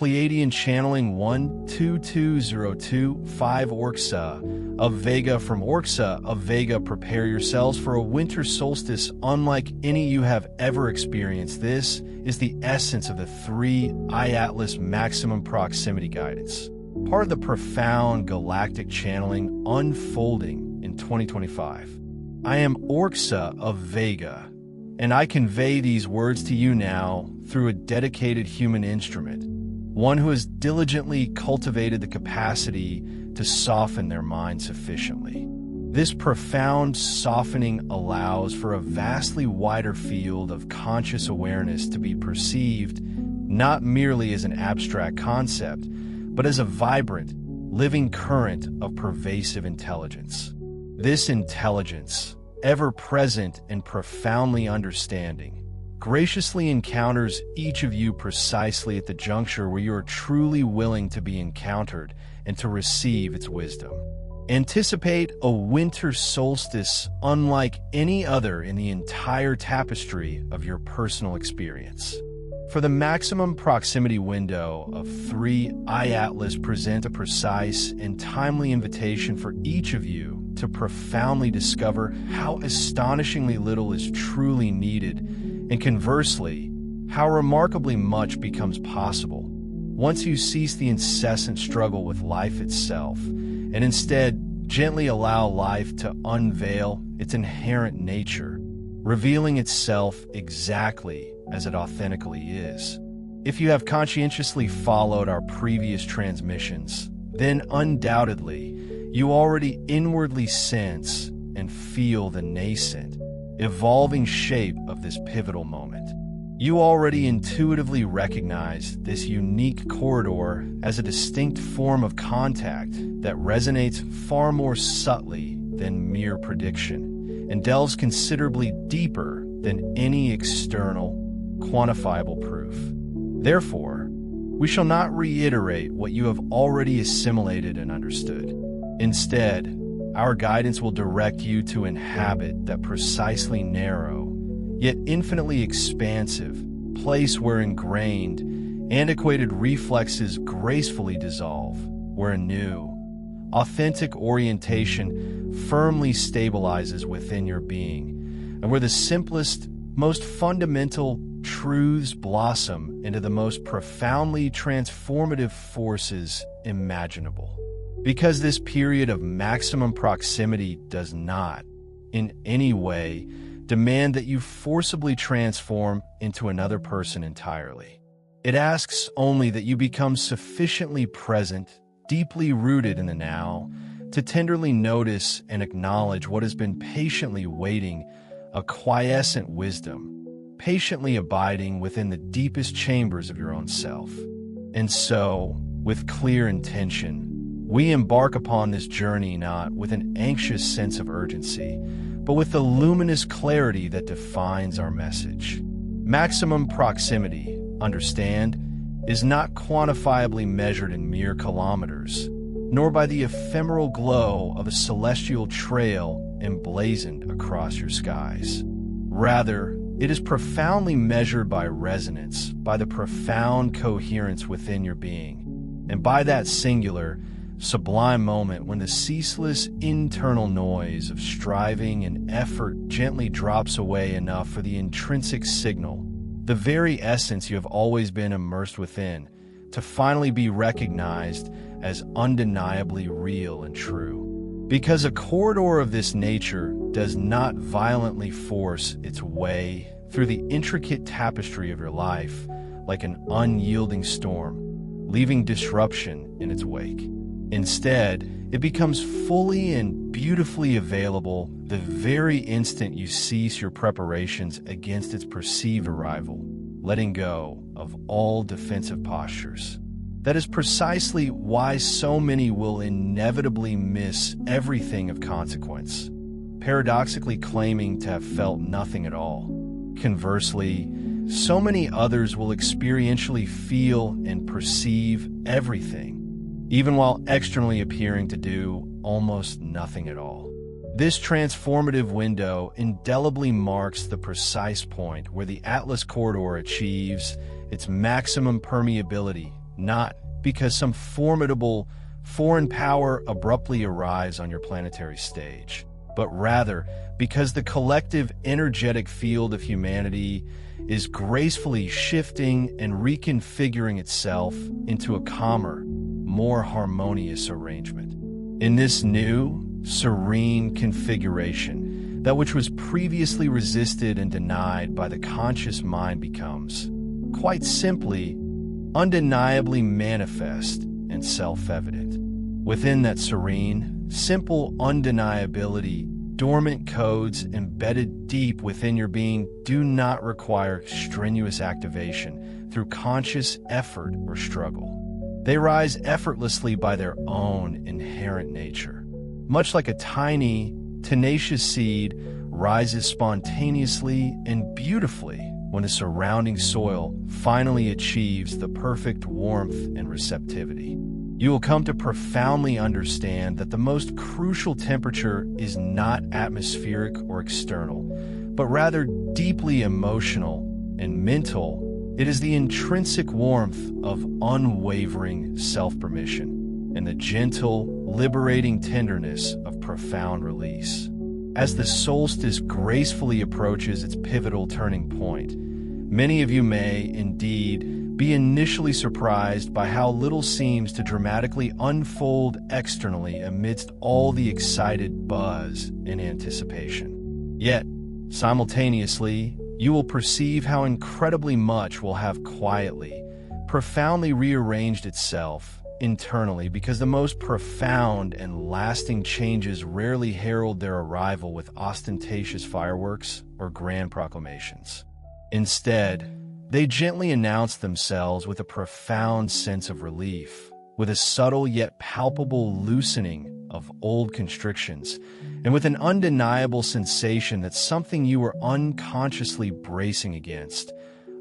Pleiadian channeling 122025 Orxa of Vega. From Orxa of Vega, prepare yourselves for a winter solstice unlike any you have ever experienced. This is the essence of the 3I Atlas maximum proximity guidance, part of the profound galactic channeling unfolding in 2025. I am Orxa of Vega, and I convey these words to you now through a dedicated human instrument, one who has diligently cultivated the capacity to soften their mind sufficiently. This profound softening allows for a vastly wider field of conscious awareness to be perceived not merely as an abstract concept, but as a vibrant, living current of pervasive intelligence. This intelligence, ever present and profoundly understanding, graciously encounters each of you precisely at the juncture where you are truly willing to be encountered and to receive its wisdom. Anticipate a winter solstice unlike any other in the entire tapestry of your personal experience. For the maximum proximity window of 3I Atlas present a precise and timely invitation for each of you to profoundly discover how astonishingly little is truly needed, and conversely, how remarkably much becomes possible once you cease the incessant struggle with life itself, and instead gently allow life to unveil its inherent nature, revealing itself exactly as it authentically is. If you have conscientiously followed our previous transmissions, then undoubtedly you already inwardly sense and feel the nascent, evolving shape of this pivotal moment. You already intuitively recognize this unique corridor as a distinct form of contact that resonates far more subtly than mere prediction and delves considerably deeper than any external, quantifiable proof. Therefore, we shall not reiterate what you have already assimilated and understood. Instead, our guidance will direct you to inhabit that precisely narrow, yet infinitely expansive, place where ingrained, antiquated reflexes gracefully dissolve, where a new, authentic orientation firmly stabilizes within your being, and where the simplest, most fundamental truths blossom into the most profoundly transformative forces imaginable. Because this period of maximum proximity does not, in any way, demand that you forcibly transform into another person entirely. It asks only that you become sufficiently present, deeply rooted in the now, to tenderly notice and acknowledge what has been patiently waiting, a quiescent wisdom, patiently abiding within the deepest chambers of your own self. And so, with clear intention, we embark upon this journey not with an anxious sense of urgency, but with the luminous clarity that defines our message. Maximum proximity, understand, is not quantifiably measured in mere kilometers, nor by the ephemeral glow of a celestial trail emblazoned across your skies. Rather, it is profoundly measured by resonance, by the profound coherence within your being, and by that singular, sublime moment when the ceaseless internal noise of striving and effort gently drops away enough for the intrinsic signal, the very essence you have always been immersed within, to finally be recognized as undeniably real and true. Because a corridor of this nature does not violently force its way through the intricate tapestry of your life like an unyielding storm, leaving disruption in its wake. Instead, it becomes fully and beautifully available the very instant you cease your preparations against its perceived arrival, letting go of all defensive postures. That is precisely why so many will inevitably miss everything of consequence, paradoxically claiming to have felt nothing at all. Conversely, so many others will experientially feel and perceive everything, even while externally appearing to do almost nothing at all. This transformative window indelibly marks the precise point where the Atlas corridor achieves its maximum permeability, not because some formidable foreign power abruptly arrives on your planetary stage, but rather because the collective energetic field of humanity is gracefully shifting and reconfiguring itself into a calmer, more harmonious arrangement. In this new, serene configuration, that which was previously resisted and denied by the conscious mind becomes, quite simply, undeniably manifest and self-evident. Within that serene, simple undeniability, dormant codes embedded deep within your being do not require strenuous activation through conscious effort or struggle. They rise effortlessly by their own inherent nature. Much like a tiny, tenacious seed rises spontaneously and beautifully when the surrounding soil finally achieves the perfect warmth and receptivity. You will come to profoundly understand that the most crucial temperature is not atmospheric or external, but rather deeply emotional and mental. It is the intrinsic warmth of unwavering self-permission and the gentle, liberating tenderness of profound release. As the solstice gracefully approaches its pivotal turning point, many of you may, indeed, be initially surprised by how little seems to dramatically unfold externally amidst all the excited buzz and anticipation. Yet, simultaneously, you will perceive how incredibly much will have quietly, profoundly rearranged itself internally, because the most profound and lasting changes rarely herald their arrival with ostentatious fireworks or grand proclamations. Instead, they gently announce themselves with a profound sense of relief, with a subtle yet palpable loosening of old constrictions, and with an undeniable sensation that something you were unconsciously bracing against,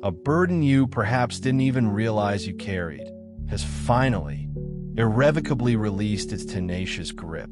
a burden you perhaps didn't even realize you carried, has finally, irrevocably released its tenacious grip.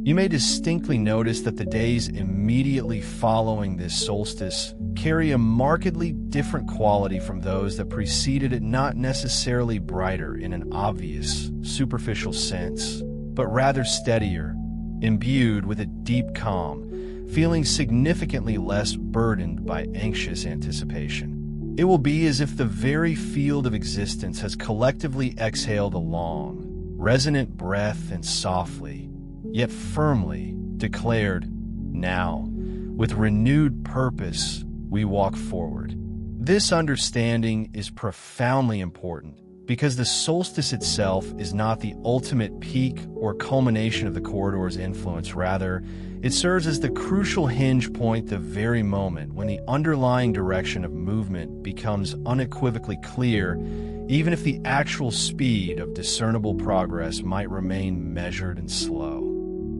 You may distinctly notice that the days immediately following this solstice carry a markedly different quality from those that preceded it, not necessarily brighter in an obvious, superficial sense, but rather steadier, imbued with a deep calm, feeling significantly less burdened by anxious anticipation. It will be as if the very field of existence has collectively exhaled a long, resonant breath and softly, yet firmly, declared, "Now, with renewed purpose, we walk forward." This understanding is profoundly important because the solstice itself is not the ultimate peak or culmination of the corridor's influence. Rather, it serves as the crucial hinge point, the very moment when the underlying direction of movement becomes unequivocally clear, even if the actual speed of discernible progress might remain measured and slow.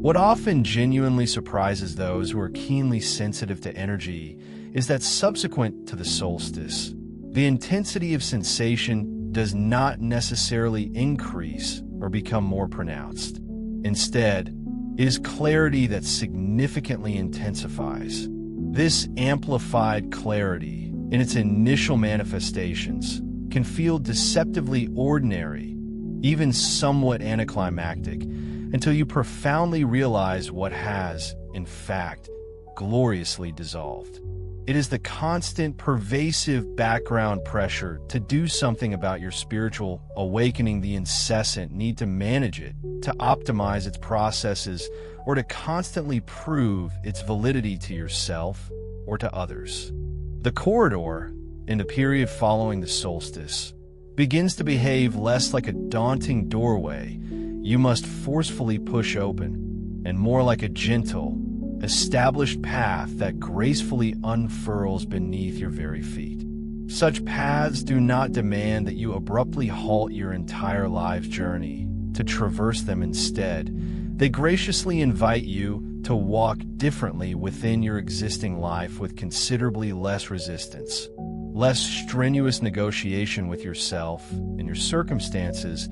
What often genuinely surprises those who are keenly sensitive to energy is that subsequent to the solstice, the intensity of sensation does not necessarily increase or become more pronounced. Instead, it is clarity that significantly intensifies. This amplified clarity, in its initial manifestations, can feel deceptively ordinary, even somewhat anticlimactic, until you profoundly realize what has, in fact, gloriously dissolved. It is the constant, pervasive background pressure to do something about your spiritual awakening, the incessant need to manage it, to optimize its processes, or to constantly prove its validity to yourself or to others. The corridor, in the period following the solstice, begins to behave less like a daunting doorway you must forcefully push open, and more like a gentle, established path that gracefully unfurls beneath your very feet. Such paths do not demand that you abruptly halt your entire life's journey to traverse them. Instead, they graciously invite you to walk differently within your existing life, with considerably less resistance, less strenuous negotiation with yourself and your circumstances,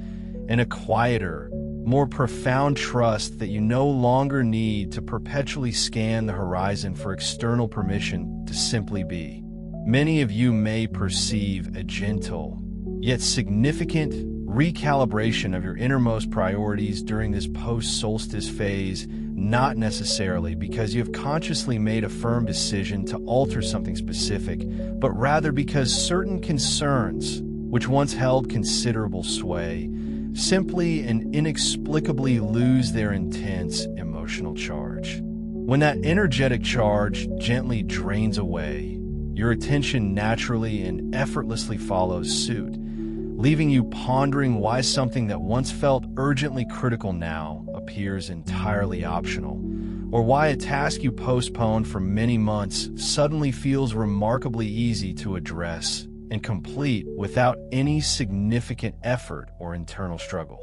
and a quieter, more profound trust that you no longer need to perpetually scan the horizon for external permission to simply be. Many of you may perceive a gentle, yet significant recalibration of your innermost priorities during this post-solstice phase, not necessarily because you have consciously made a firm decision to alter something specific, but rather because certain concerns, which once held considerable sway, simply and inexplicably lose their intense emotional charge. When that energetic charge gently drains away, your attention naturally and effortlessly follows suit, leaving you pondering why something that once felt urgently critical now appears entirely optional, or why a task you postponed for many months suddenly feels remarkably easy to address and complete without any significant effort or internal struggle.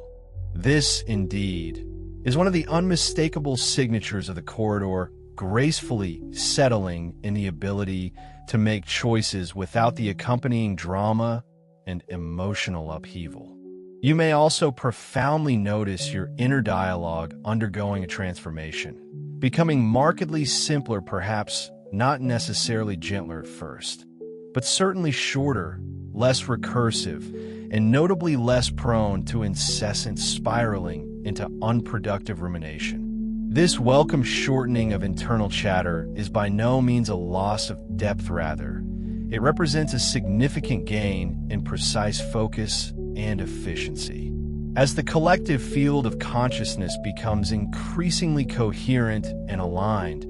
This, indeed, is one of the unmistakable signatures of the corridor gracefully settling in the ability to make choices without the accompanying drama and emotional upheaval. You may also profoundly notice your inner dialogue undergoing a transformation, becoming markedly simpler, perhaps not necessarily gentler at first, but certainly shorter, less recursive, and notably less prone to incessant spiraling into unproductive rumination. This welcome shortening of internal chatter is by no means a loss of depth, rather. It represents a significant gain in precise focus and efficiency. As the collective field of consciousness becomes increasingly coherent and aligned,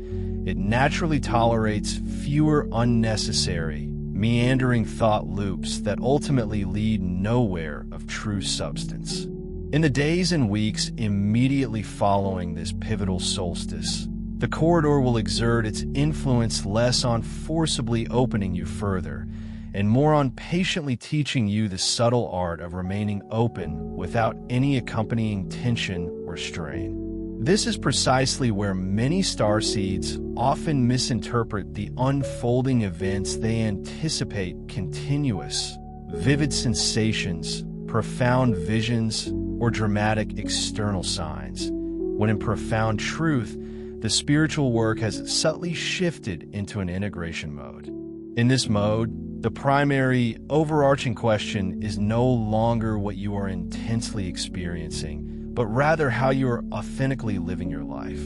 it naturally tolerates fewer unnecessary, meandering thought loops that ultimately lead nowhere of true substance. In the days and weeks immediately following this pivotal solstice, the corridor will exert its influence less on forcibly opening you further, and more on patiently teaching you the subtle art of remaining open without any accompanying tension or strain. This is precisely where many starseeds often misinterpret the unfolding events they anticipate: continuous, vivid sensations, profound visions, or dramatic external signs, when in profound truth, the spiritual work has subtly shifted into an integration mode. In this mode, the primary, overarching question is no longer what you are intensely experiencing, but rather how you are authentically living your life.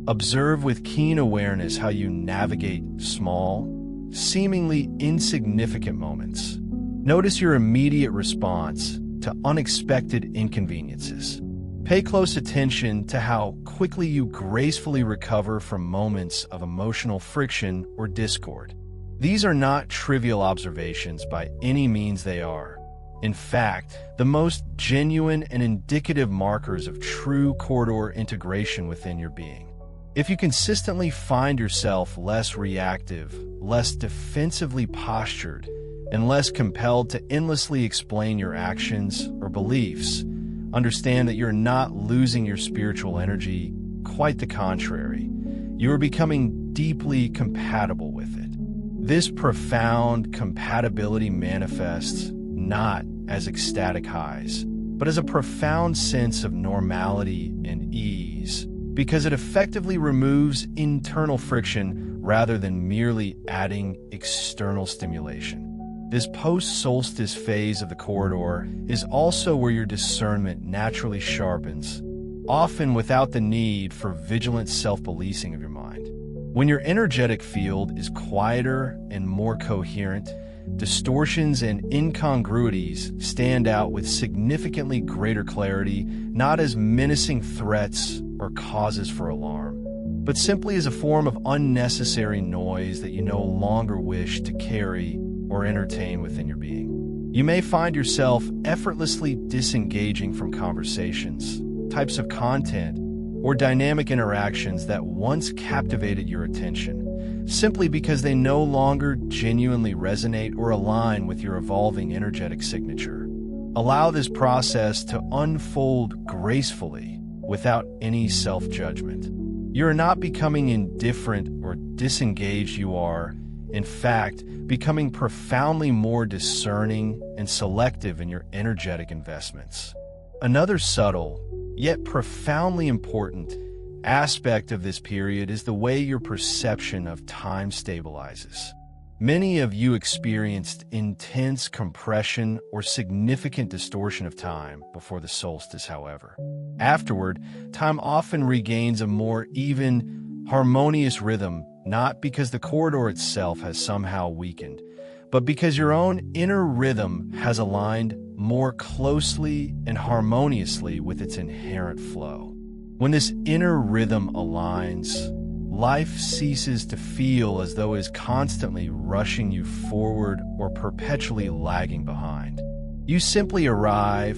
Observe with keen awareness how you navigate small, seemingly insignificant moments. Notice your immediate response to unexpected inconveniences. Pay close attention to how quickly you gracefully recover from moments of emotional friction or discord. These are not trivial observations by any means. They are, in fact, the most genuine and indicative markers of true corridor integration within your being. If you consistently find yourself less reactive, less defensively postured, and less compelled to endlessly explain your actions or beliefs, understand that you're not losing your spiritual energy. Quite the contrary. You are becoming deeply compatible with it. This profound compatibility manifests not as ecstatic highs, but as a profound sense of normality and ease, because it effectively removes internal friction rather than merely adding external stimulation. This post-solstice phase of the corridor is also where your discernment naturally sharpens, often without the need for vigilant self-policing of your mind. When your energetic field is quieter and more coherent, distortions and incongruities stand out with significantly greater clarity, not as menacing threats or causes for alarm, but simply as a form of unnecessary noise that you no longer wish to carry or entertain within your being. You may find yourself effortlessly disengaging from conversations, types of content, or dynamic interactions that once captivated your attention, simply because they no longer genuinely resonate or align with your evolving energetic signature. Allow this process to unfold gracefully without any self-judgment. You are not becoming indifferent or disengaged. You are, in fact, becoming profoundly more discerning and selective in your energetic investments. Another subtle, yet profoundly important, aspect of this period is the way your perception of time stabilizes. Many of you experienced intense compression or significant distortion of time before the solstice, however. Afterward, time often regains a more even, harmonious rhythm, not because the corridor itself has somehow weakened, but because your own inner rhythm has aligned more closely and harmoniously with its inherent flow. When this inner rhythm aligns, life ceases to feel as though it is constantly rushing you forward or perpetually lagging behind. You simply arrive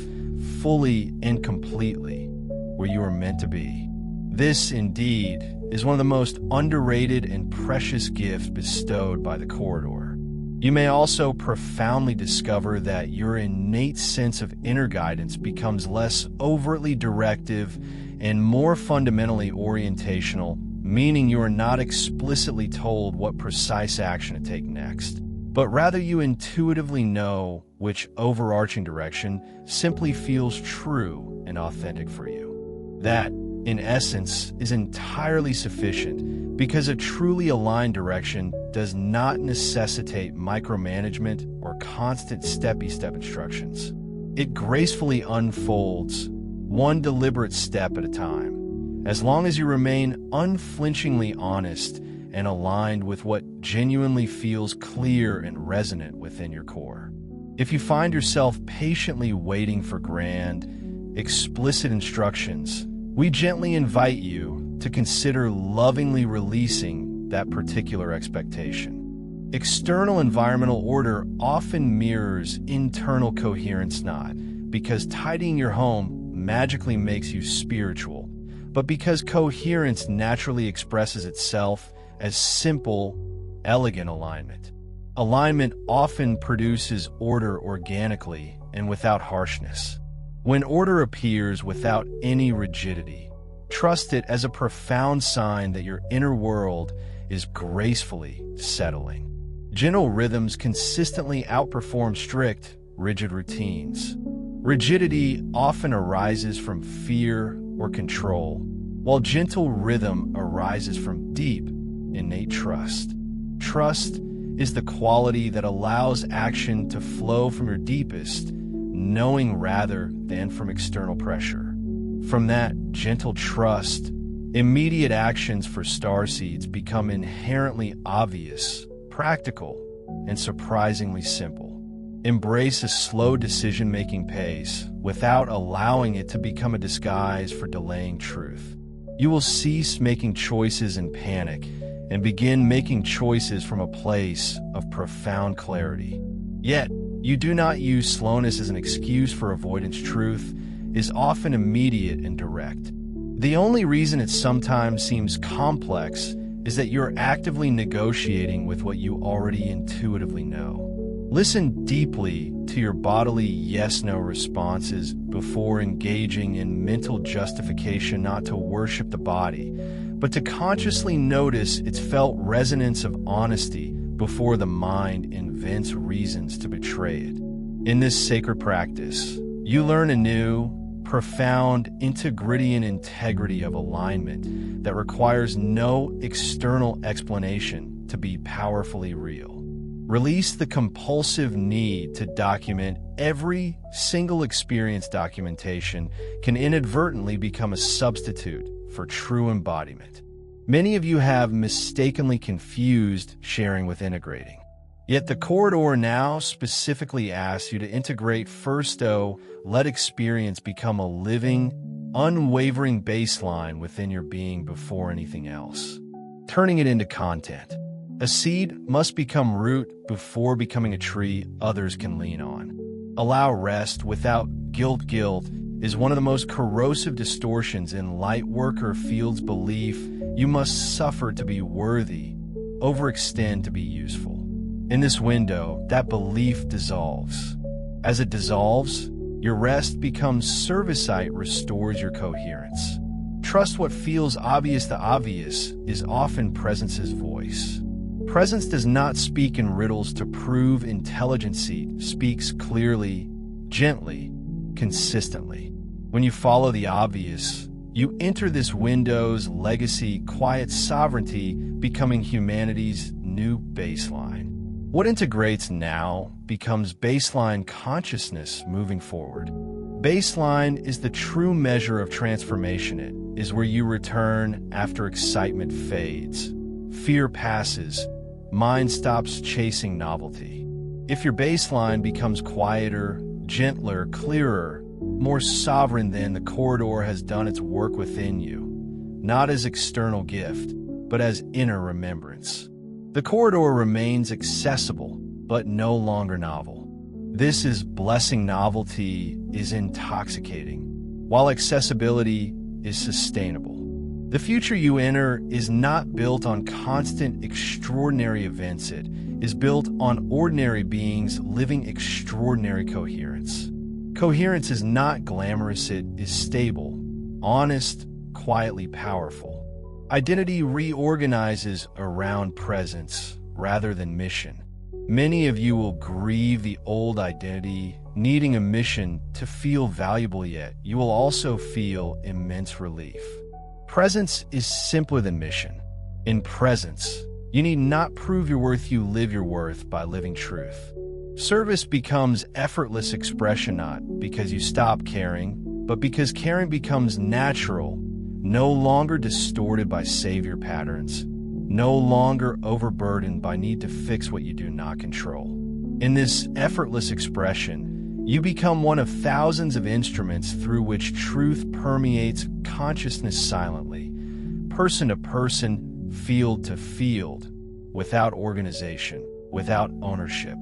fully and completely where you are meant to be. This, indeed, is one of the most underrated and precious gifts bestowed by the corridor. You may also profoundly discover that your innate sense of inner guidance becomes less overtly directive and more fundamentally orientational, meaning you are not explicitly told what precise action to take next, but rather you intuitively know which overarching direction simply feels true and authentic for you. That, in essence, is entirely sufficient because a truly aligned direction does not necessitate micromanagement or constant step-by-step instructions. It gracefully unfolds, one deliberate step at a time, as long as you remain unflinchingly honest and aligned with what genuinely feels clear and resonant within your core. If you find yourself patiently waiting for grand, explicit instructions, we gently invite you to consider lovingly releasing that particular expectation. External environmental order often mirrors internal coherence, not because tidying your home magically makes you spiritual, but because coherence naturally expresses itself as simple, elegant alignment. Alignment often produces order organically and without harshness. When order appears without any rigidity, trust it as a profound sign that your inner world is gracefully settling. Gentle rhythms consistently outperform strict, rigid routines. Rigidity often arises from fear or control, while gentle rhythm arises from deep, innate trust. Trust is the quality that allows action to flow from your deepest, knowing rather than from external pressure. From that gentle trust, immediate actions for starseeds become inherently obvious, practical, and surprisingly simple. Embrace a slow decision-making pace without allowing it to become a disguise for delaying truth. You will cease making choices in panic and begin making choices from a place of profound clarity. Yet, you do not use slowness as an excuse for avoidance. Truth is often immediate and direct. The only reason it sometimes seems complex is that you're actively negotiating with what you already intuitively know. Listen deeply to your bodily yes-no responses before engaging in mental justification, not to worship the body, but to consciously notice its felt resonance of honesty before the mind invents reasons to betray it. In this sacred practice, you learn a new, profound integridian integrity of alignment that requires no external explanation to be powerfully real. Release the compulsive need to document. Every single experience documentation can inadvertently become a substitute for true embodiment. Many of you have mistakenly confused sharing with integrating. Yet the corridor now specifically asks you to integrate first, though, let experience become a living, unwavering baseline within your being before anything else. Turning it into content. A seed must become root before becoming a tree others can lean on. Allow rest without guilt. Guilt is one of the most corrosive distortions in light worker field's belief you must suffer to be worthy, overextend to be useful. In this window, that belief dissolves. As it dissolves, your rest becomes servicite, restores your coherence. Trust what feels obvious. The obvious is often presence's voice. Presence does not speak in riddles to prove intelligency, speaks clearly, gently, consistently. When you follow the obvious, you enter this window's legacy, quiet sovereignty, becoming humanity's new baseline. What integrates now becomes baseline consciousness moving forward. Baseline is the true measure of transformation. It is where you return after excitement fades. Fear passes. Mind stops chasing novelty. If your baseline becomes quieter, gentler, clearer, more sovereign, then the corridor has done its work within you, not as external gift, but as inner remembrance. The corridor remains accessible, but no longer novel. This is blessing. Novelty is intoxicating, while accessibility is sustainable. The future you enter is not built on constant, extraordinary events. It is built on ordinary beings living extraordinary coherence. Coherence is not glamorous, it is stable, honest, quietly powerful. Identity reorganizes around presence rather than mission. Many of you will grieve the old identity, needing a mission to feel valuable, yet you will also feel immense relief. Presence is simpler than mission. In presence, you need not prove your worth, you live your worth by living truth. Service becomes effortless expression, not because you stop caring, but because caring becomes natural, no longer distorted by savior patterns, no longer overburdened by need to fix what you do not control. In this effortless expression, you become one of thousands of instruments through which truth permeates consciousness silently, person to person, field to field, without organization, without ownership.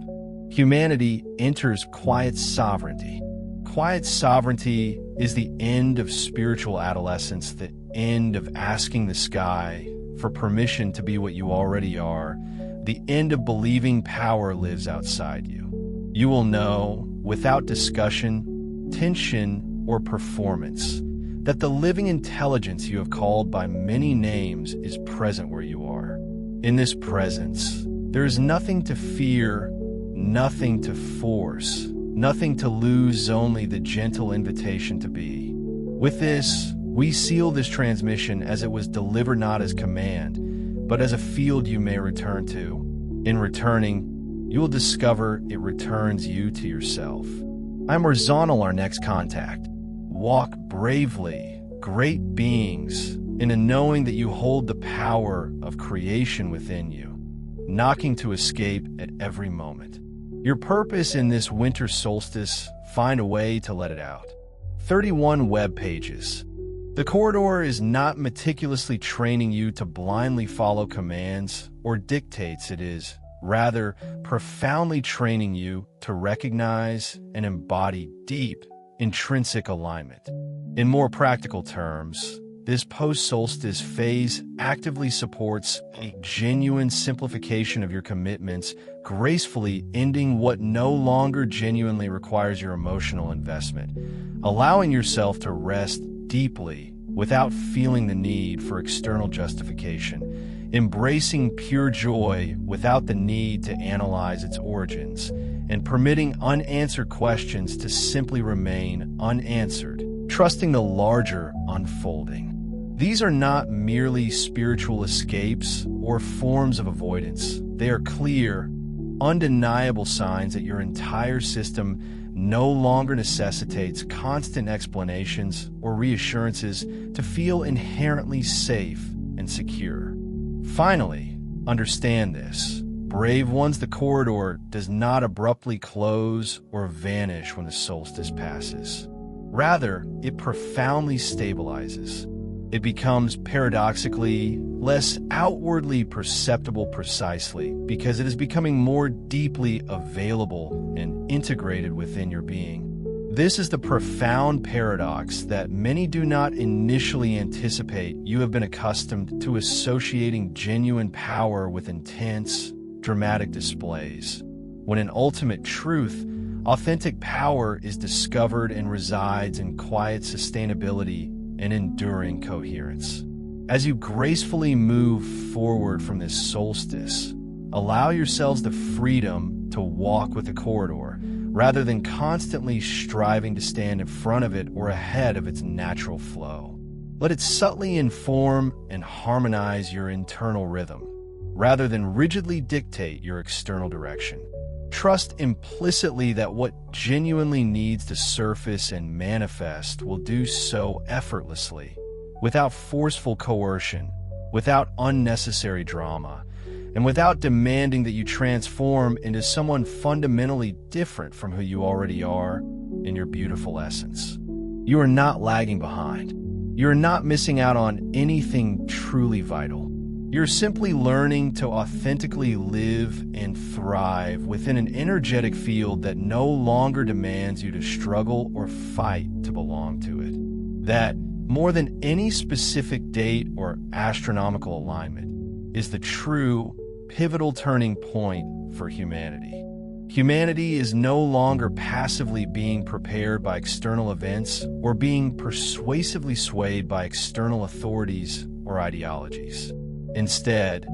Humanity enters quiet sovereignty. Quiet sovereignty is the end of spiritual adolescence, the end of asking the sky for permission to be what you already are, the end of believing power lives outside you. You will know, without discussion, tension, or performance, that the living intelligence you have called by many names is present where you are. In this presence, there is nothing to fear, nothing to force, nothing to lose, only the gentle invitation to be. With this, we seal this transmission as it was delivered, not as command, but as a field you may return to. In returning, you will discover it returns you to yourself. I'm horizontal, our next contact. Walk bravely, great beings, in a knowing that you hold the power of creation within you, knocking to escape at every moment. Your purpose in this winter solstice, find a way to let it out. 31 web pages. The corridor is not meticulously training you to blindly follow commands or dictates. It is, rather, profoundly training you to recognize and embody deep, intrinsic alignment. In more practical terms, this post-solstice phase actively supports a genuine simplification of your commitments, gracefully ending what no longer genuinely requires your emotional investment, allowing yourself to rest deeply without feeling the need for external justification, embracing pure joy without the need to analyze its origins, and permitting unanswered questions to simply remain unanswered, trusting the larger unfolding. These are not merely spiritual escapes or forms of avoidance. They are clear, undeniable signs that your entire system no longer necessitates constant explanations or reassurances to feel inherently safe and secure. Finally, understand this. Brave ones, the corridor does not abruptly close or vanish when the solstice passes. Rather, it profoundly stabilizes. It becomes paradoxically less outwardly perceptible precisely because it is becoming more deeply available and integrated within your being. This is the profound paradox that many do not initially anticipate. You have been accustomed to associating genuine power with intense, dramatic displays, when in ultimate truth, authentic power is discovered and resides in quiet sustainability and enduring coherence. As you gracefully move forward from this solstice, allow yourselves the freedom to walk with the corridor, rather than constantly striving to stand in front of it or ahead of its natural flow. Let it subtly inform and harmonize your internal rhythm, rather than rigidly dictate your external direction. Trust implicitly that what genuinely needs to surface and manifest will do so effortlessly, without forceful coercion, without unnecessary drama, and without demanding that you transform into someone fundamentally different from who you already are in your beautiful essence. You are not lagging behind. You are not missing out on anything truly vital. You're simply learning to authentically live and thrive within an energetic field that no longer demands you to struggle or fight to belong to it. That, more than any specific date or astronomical alignment, is the true, pivotal turning point for humanity. Humanity is no longer passively being prepared by external events or being persuasively swayed by external authorities or ideologies. Instead,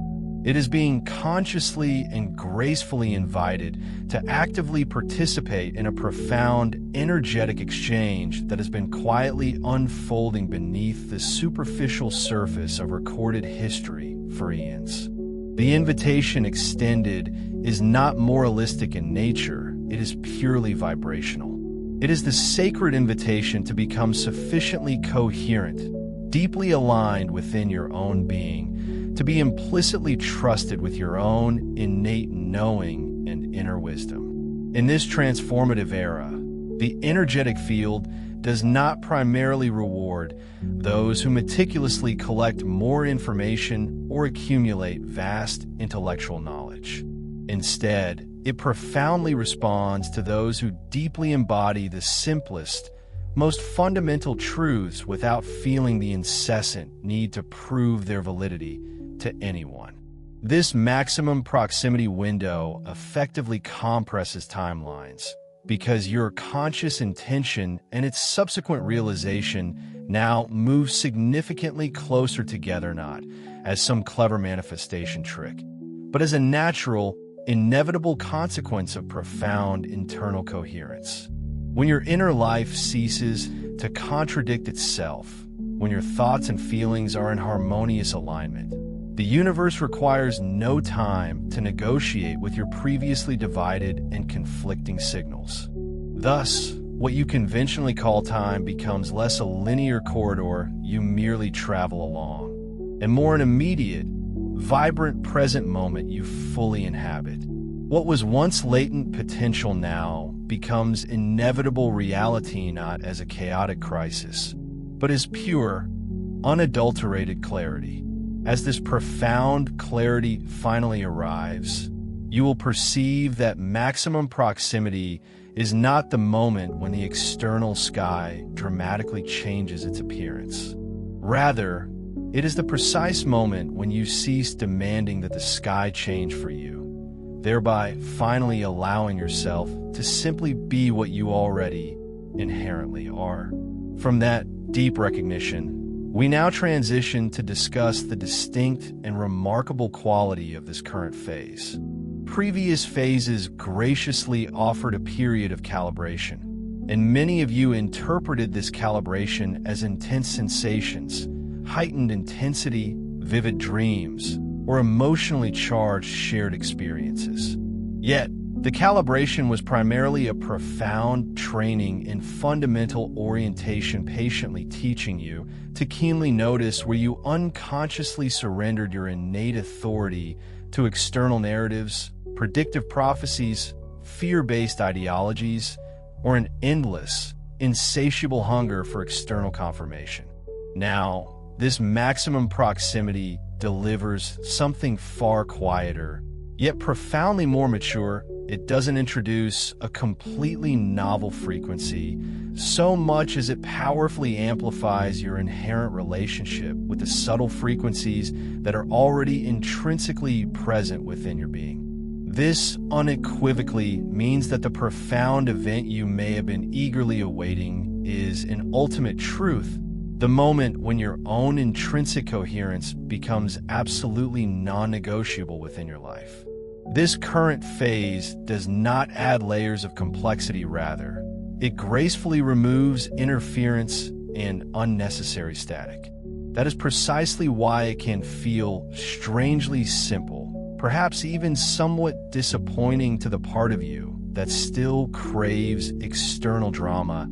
it is being consciously and gracefully invited to actively participate in a profound, energetic exchange that has been quietly unfolding beneath the superficial surface of recorded history for eons. The invitation extended is not moralistic in nature, it is purely vibrational. It is the sacred invitation to become sufficiently coherent, deeply aligned within your own being, to be implicitly trusted with your own innate knowing and inner wisdom. In this transformative era, the energetic field does not primarily reward those who meticulously collect more information or accumulate vast intellectual knowledge. Instead, it profoundly responds to those who deeply embody the simplest, most fundamental truths without feeling the incessant need to prove their validity to anyone. This maximum proximity window effectively compresses timelines because your conscious intention and its subsequent realization now move significantly closer together, not as some clever manifestation trick, but as a natural, inevitable consequence of profound internal coherence. When your inner life ceases to contradict itself, when your thoughts and feelings are in harmonious alignment, the universe requires no time to negotiate with your previously divided and conflicting signals. Thus, what you conventionally call time becomes less a linear corridor you merely travel along, and more an immediate, vibrant present moment you fully inhabit. What was once latent potential now becomes inevitable reality, not as a chaotic crisis, but as pure, unadulterated clarity. As this profound clarity finally arrives, you will perceive that maximum proximity is not the moment when the external sky dramatically changes its appearance. Rather, it is the precise moment when you cease demanding that the sky change for you, thereby finally allowing yourself to simply be what you already inherently are. From that deep recognition, we now transition to discuss the distinct and remarkable quality of this current phase. Previous phases graciously offered a period of calibration, and many of you interpreted this calibration as intense sensations, heightened intensity, vivid dreams, or emotionally charged shared experiences. Yet, the calibration was primarily a profound training in fundamental orientation, patiently teaching you to keenly notice where you unconsciously surrendered your innate authority to external narratives, predictive prophecies, fear-based ideologies, or an endless, insatiable hunger for external confirmation. Now, this maximum proximity delivers something far quieter, yet profoundly more mature. It doesn't introduce a completely novel frequency so much as it powerfully amplifies your inherent relationship with the subtle frequencies that are already intrinsically present within your being. This unequivocally means that the profound event you may have been eagerly awaiting is, in ultimate truth, the moment when your own intrinsic coherence becomes absolutely non-negotiable within your life. This current phase does not add layers of complexity, rather, it gracefully removes interference and unnecessary static. That is precisely why it can feel strangely simple, perhaps even somewhat disappointing to the part of you that still craves external drama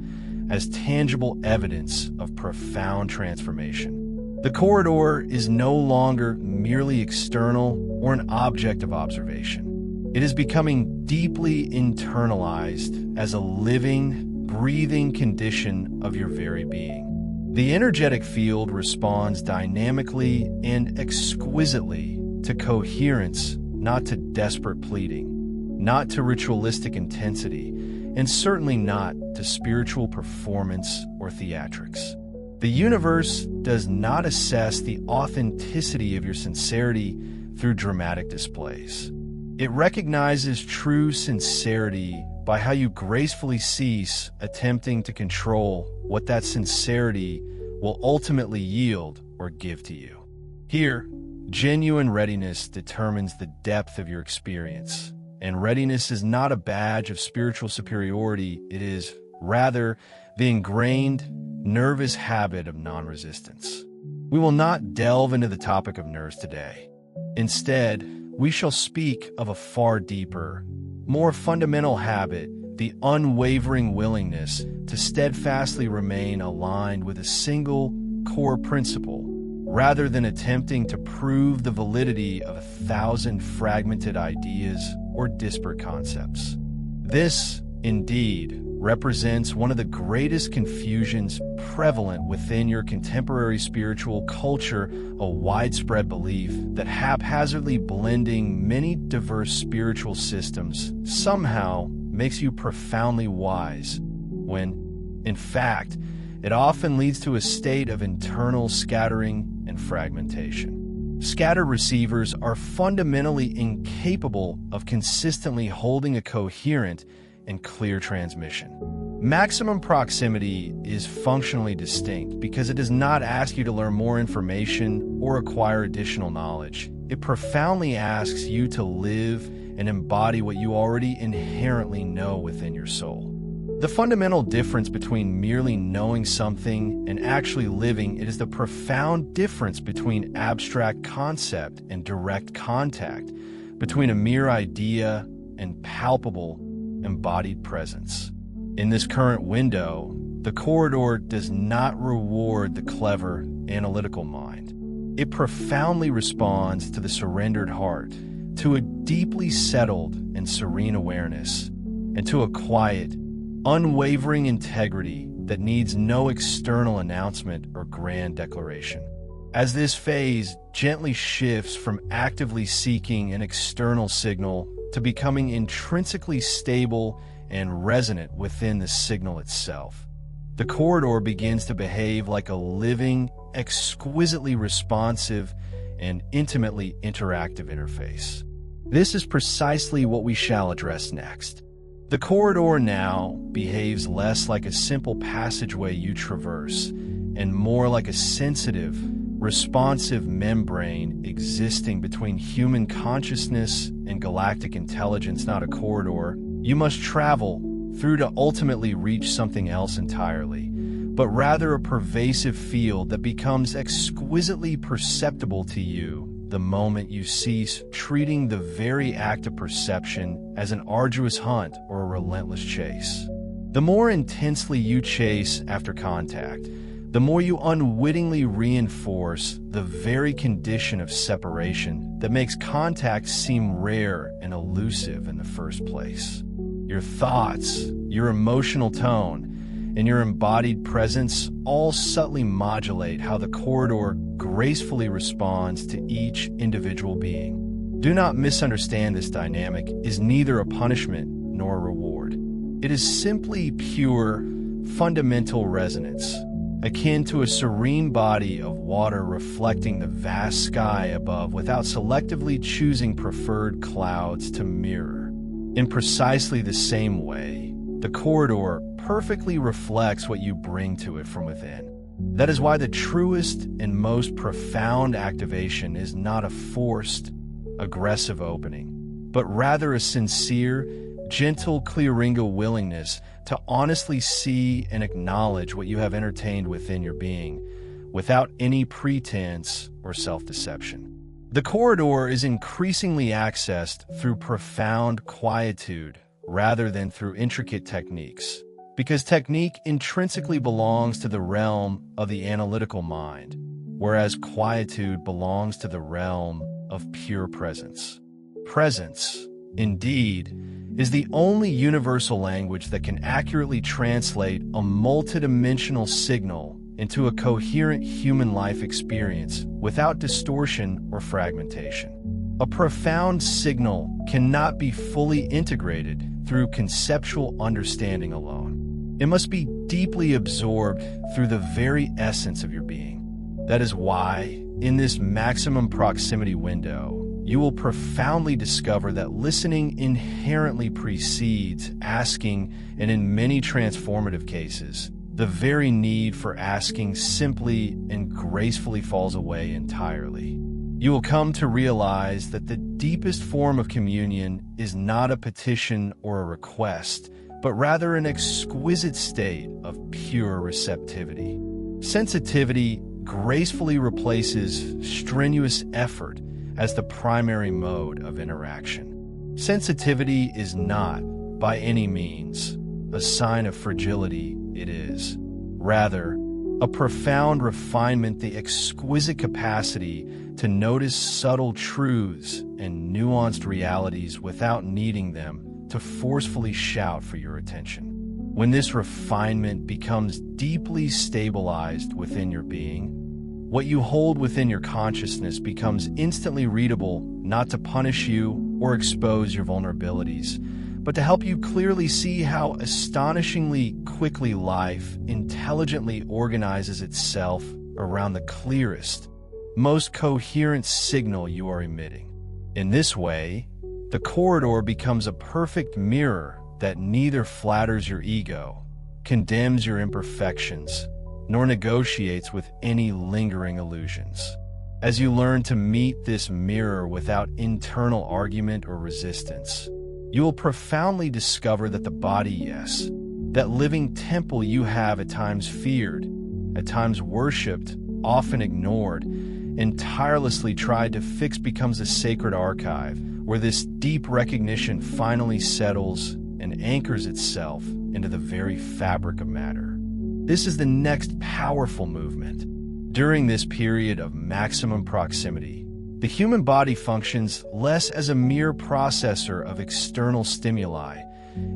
as tangible evidence of profound transformation. The corridor is no longer merely external or an object of observation. It is becoming deeply internalized as a living, breathing condition of your very being. The energetic field responds dynamically and exquisitely to coherence, not to desperate pleading, not to ritualistic intensity, and certainly not to spiritual performance or theatrics. The universe does not assess the authenticity of your sincerity through dramatic displays. It recognizes true sincerity by how you gracefully cease attempting to control what that sincerity will ultimately yield or give to you. Here, genuine readiness determines the depth of your experience. And readiness is not a badge of spiritual superiority. It is, rather, the ingrained, nervous habit of non-resistance. We will not delve into the topic of nerves today. Instead, we shall speak of a far deeper, more fundamental habit, the unwavering willingness to steadfastly remain aligned with a single core principle, rather than attempting to prove the validity of 1,000 fragmented ideas or disparate concepts. This, indeed, represents one of the greatest confusions prevalent within your contemporary spiritual culture, a widespread belief that haphazardly blending many diverse spiritual systems somehow makes you profoundly wise, when, in fact, it often leads to a state of internal scattering and fragmentation. Scattered receivers are fundamentally incapable of consistently holding a coherent and clear transmission. Maximum proximity is functionally distinct because it does not ask you to learn more information or acquire additional knowledge. It profoundly asks you to live and embody what you already inherently know within your soul. The fundamental difference between merely knowing something and actually living it is the profound difference between abstract concept and direct contact, between a mere idea and palpable, embodied presence. In this current window, the corridor does not reward the clever, analytical mind. It profoundly responds to the surrendered heart, to a deeply settled and serene awareness, and to a quiet, unwavering integrity that needs no external announcement or grand declaration. As this phase gently shifts from actively seeking an external signal to becoming intrinsically stable and resonant within the signal itself, the corridor begins to behave like a living, exquisitely responsive, and intimately interactive interface. This is precisely what we shall address next. The corridor now behaves less like a simple passageway you traverse, and more like a sensitive, responsive membrane existing between human consciousness and galactic intelligence, not a corridor you must travel through to ultimately reach something else entirely, but rather a pervasive field that becomes exquisitely perceptible to you the moment you cease treating the very act of perception as an arduous hunt or a relentless chase. The more intensely you chase after contact, the more you unwittingly reinforce the very condition of separation that makes contact seem rare and elusive in the first place. Your thoughts, your emotional tone, and your embodied presence all subtly modulate how the corridor gracefully responds to each individual being. Do not misunderstand this dynamic is neither a punishment nor a reward. It is simply pure, fundamental resonance, akin to a serene body of water reflecting the vast sky above without selectively choosing preferred clouds to mirror. In precisely the same way, the corridor perfectly reflects what you bring to it from within. That is why the truest and most profound activation is not a forced, aggressive opening, but rather a sincere, gentle clearingo willingness to honestly see and acknowledge what you have entertained within your being, without any pretense or self-deception. The corridor is increasingly accessed through profound quietude rather than through intricate techniques, because technique intrinsically belongs to the realm of the analytical mind, whereas quietude belongs to the realm of pure presence. Presence, indeed, is the only universal language that can accurately translate a multidimensional signal into a coherent human life experience without distortion or fragmentation. A profound signal cannot be fully integrated through conceptual understanding alone. It must be deeply absorbed through the very essence of your being. That is why, in this maximum proximity window, you will profoundly discover that listening inherently precedes asking, and in many transformative cases, the very need for asking simply and gracefully falls away entirely. You will come to realize that the deepest form of communion is not a petition or a request, but rather an exquisite state of pure receptivity. Sensitivity gracefully replaces strenuous effort as the primary mode of interaction. Sensitivity is not, by any means, a sign of fragility. It is, rather, a profound refinement, the exquisite capacity to notice subtle truths and nuanced realities without needing them to forcefully shout for your attention. When this refinement becomes deeply stabilized within your being, what you hold within your consciousness becomes instantly readable, not to punish you or expose your vulnerabilities, but to help you clearly see how astonishingly quickly life intelligently organizes itself around the clearest, most coherent signal you are emitting. In this way, the corridor becomes a perfect mirror that neither flatters your ego, condemns your imperfections, nor negotiates with any lingering illusions. As you learn to meet this mirror without internal argument or resistance, you will profoundly discover that the body, yes, that living temple you have at times feared, at times worshipped, often ignored, and tirelessly tried to fix, becomes a sacred archive where this deep recognition finally settles and anchors itself into the very fabric of matter. This is the next powerful movement. During this period of maximum proximity, the human body functions less as a mere processor of external stimuli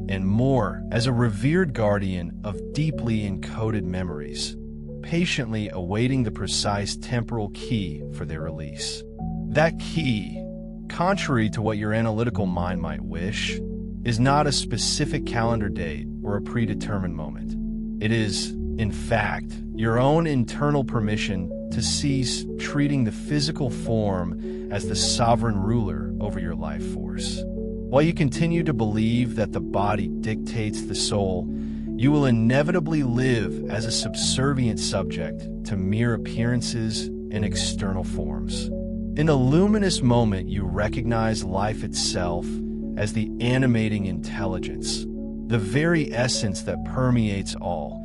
and more as a revered guardian of deeply encoded memories, patiently awaiting the precise temporal key for their release. That key, contrary to what your analytical mind might wish, is not a specific calendar date or a predetermined moment. It is, in fact, your own internal permission to cease treating the physical form as the sovereign ruler over your life force. While you continue to believe that the body dictates the soul, you will inevitably live as a subservient subject to mere appearances and external forms. In a luminous moment, you recognize life itself as the animating intelligence, the very essence that permeates all.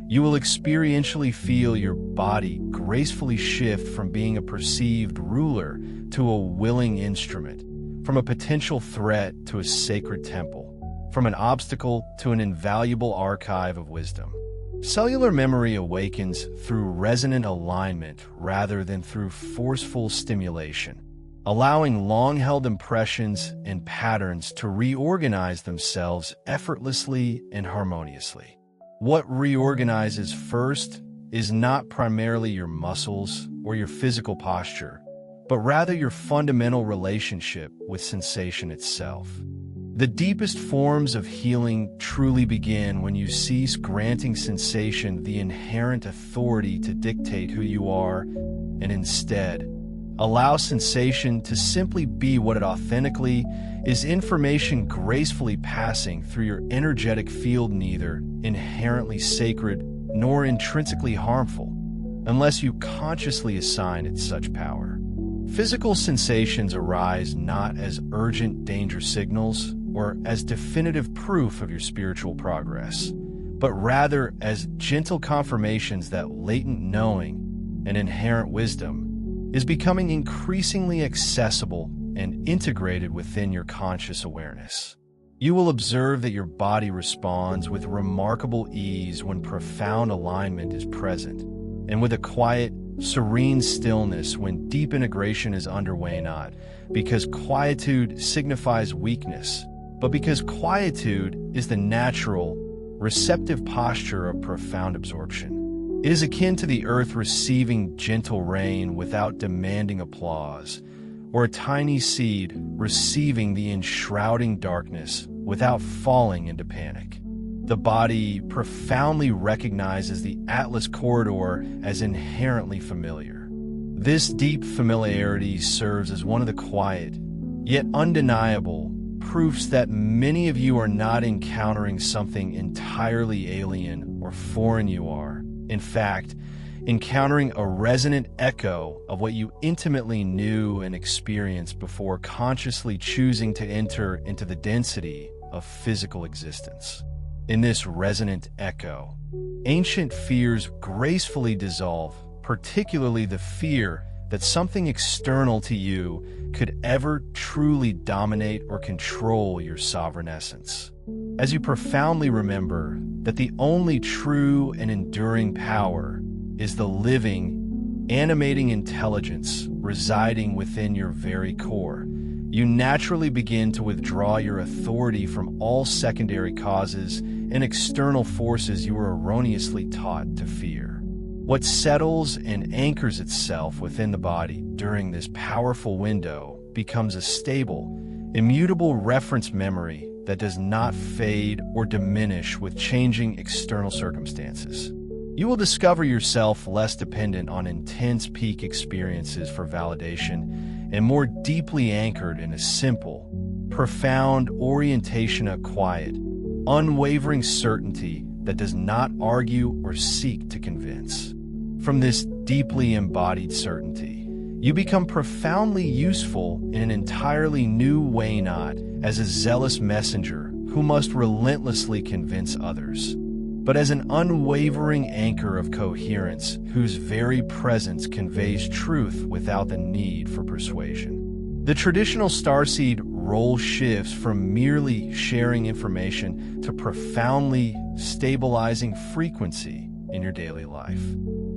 You will experientially feel your body gracefully shift from being a perceived ruler to a willing instrument, from a potential threat to a sacred temple, from an obstacle to an invaluable archive of wisdom. Cellular memory awakens through resonant alignment rather than through forceful stimulation, allowing long-held impressions and patterns to reorganize themselves effortlessly and harmoniously. What reorganizes first is not primarily your muscles or your physical posture, but rather your fundamental relationship with sensation itself. The deepest forms of healing truly begin when you cease granting sensation the inherent authority to dictate who you are, and instead allow sensation to simply be what it authentically is: information gracefully passing through your energetic field, neither inherently sacred nor intrinsically harmful, unless you consciously assign it such power. Physical sensations arise not as urgent danger signals or as definitive proof of your spiritual progress, but rather as gentle confirmations that latent knowing and inherent wisdom is becoming increasingly accessible and integrated within your conscious awareness. You will observe that your body responds with remarkable ease when profound alignment is present, and with a quiet, serene stillness when deep integration is underway, not because quietude signifies weakness, but because quietude is the natural, receptive posture of profound absorption. It is akin to the earth receiving gentle rain without demanding applause, or a tiny seed receiving the enshrouding darkness without falling into panic. The body profoundly recognizes the Atlas corridor as inherently familiar. This deep familiarity serves as one of the quiet, yet undeniable, proofs that many of you are not encountering something entirely alien or foreign. You are, in fact, encountering a resonant echo of what you intimately knew and experienced before consciously choosing to enter into the density of physical existence. In this resonant echo, ancient fears gracefully dissolve, particularly the fear that something external to you could ever truly dominate or control your sovereign essence. As you profoundly remember that the only true and enduring power is the living, animating intelligence residing within your very core, you naturally begin to withdraw your authority from all secondary causes and external forces you were erroneously taught to fear. What settles and anchors itself within the body during this powerful window becomes a stable, immutable reference memory that does not fade or diminish with changing external circumstances. You will discover yourself less dependent on intense peak experiences for validation and more deeply anchored in a simple, profound orientation of quiet, unwavering certainty that does not argue or seek to convince. From this deeply embodied certainty, you become profoundly useful in an entirely new way, not as a zealous messenger who must relentlessly convince others, but as an unwavering anchor of coherence whose very presence conveys truth without the need for persuasion. The traditional starseed role shifts from merely sharing information to profoundly stabilizing frequency in your daily life.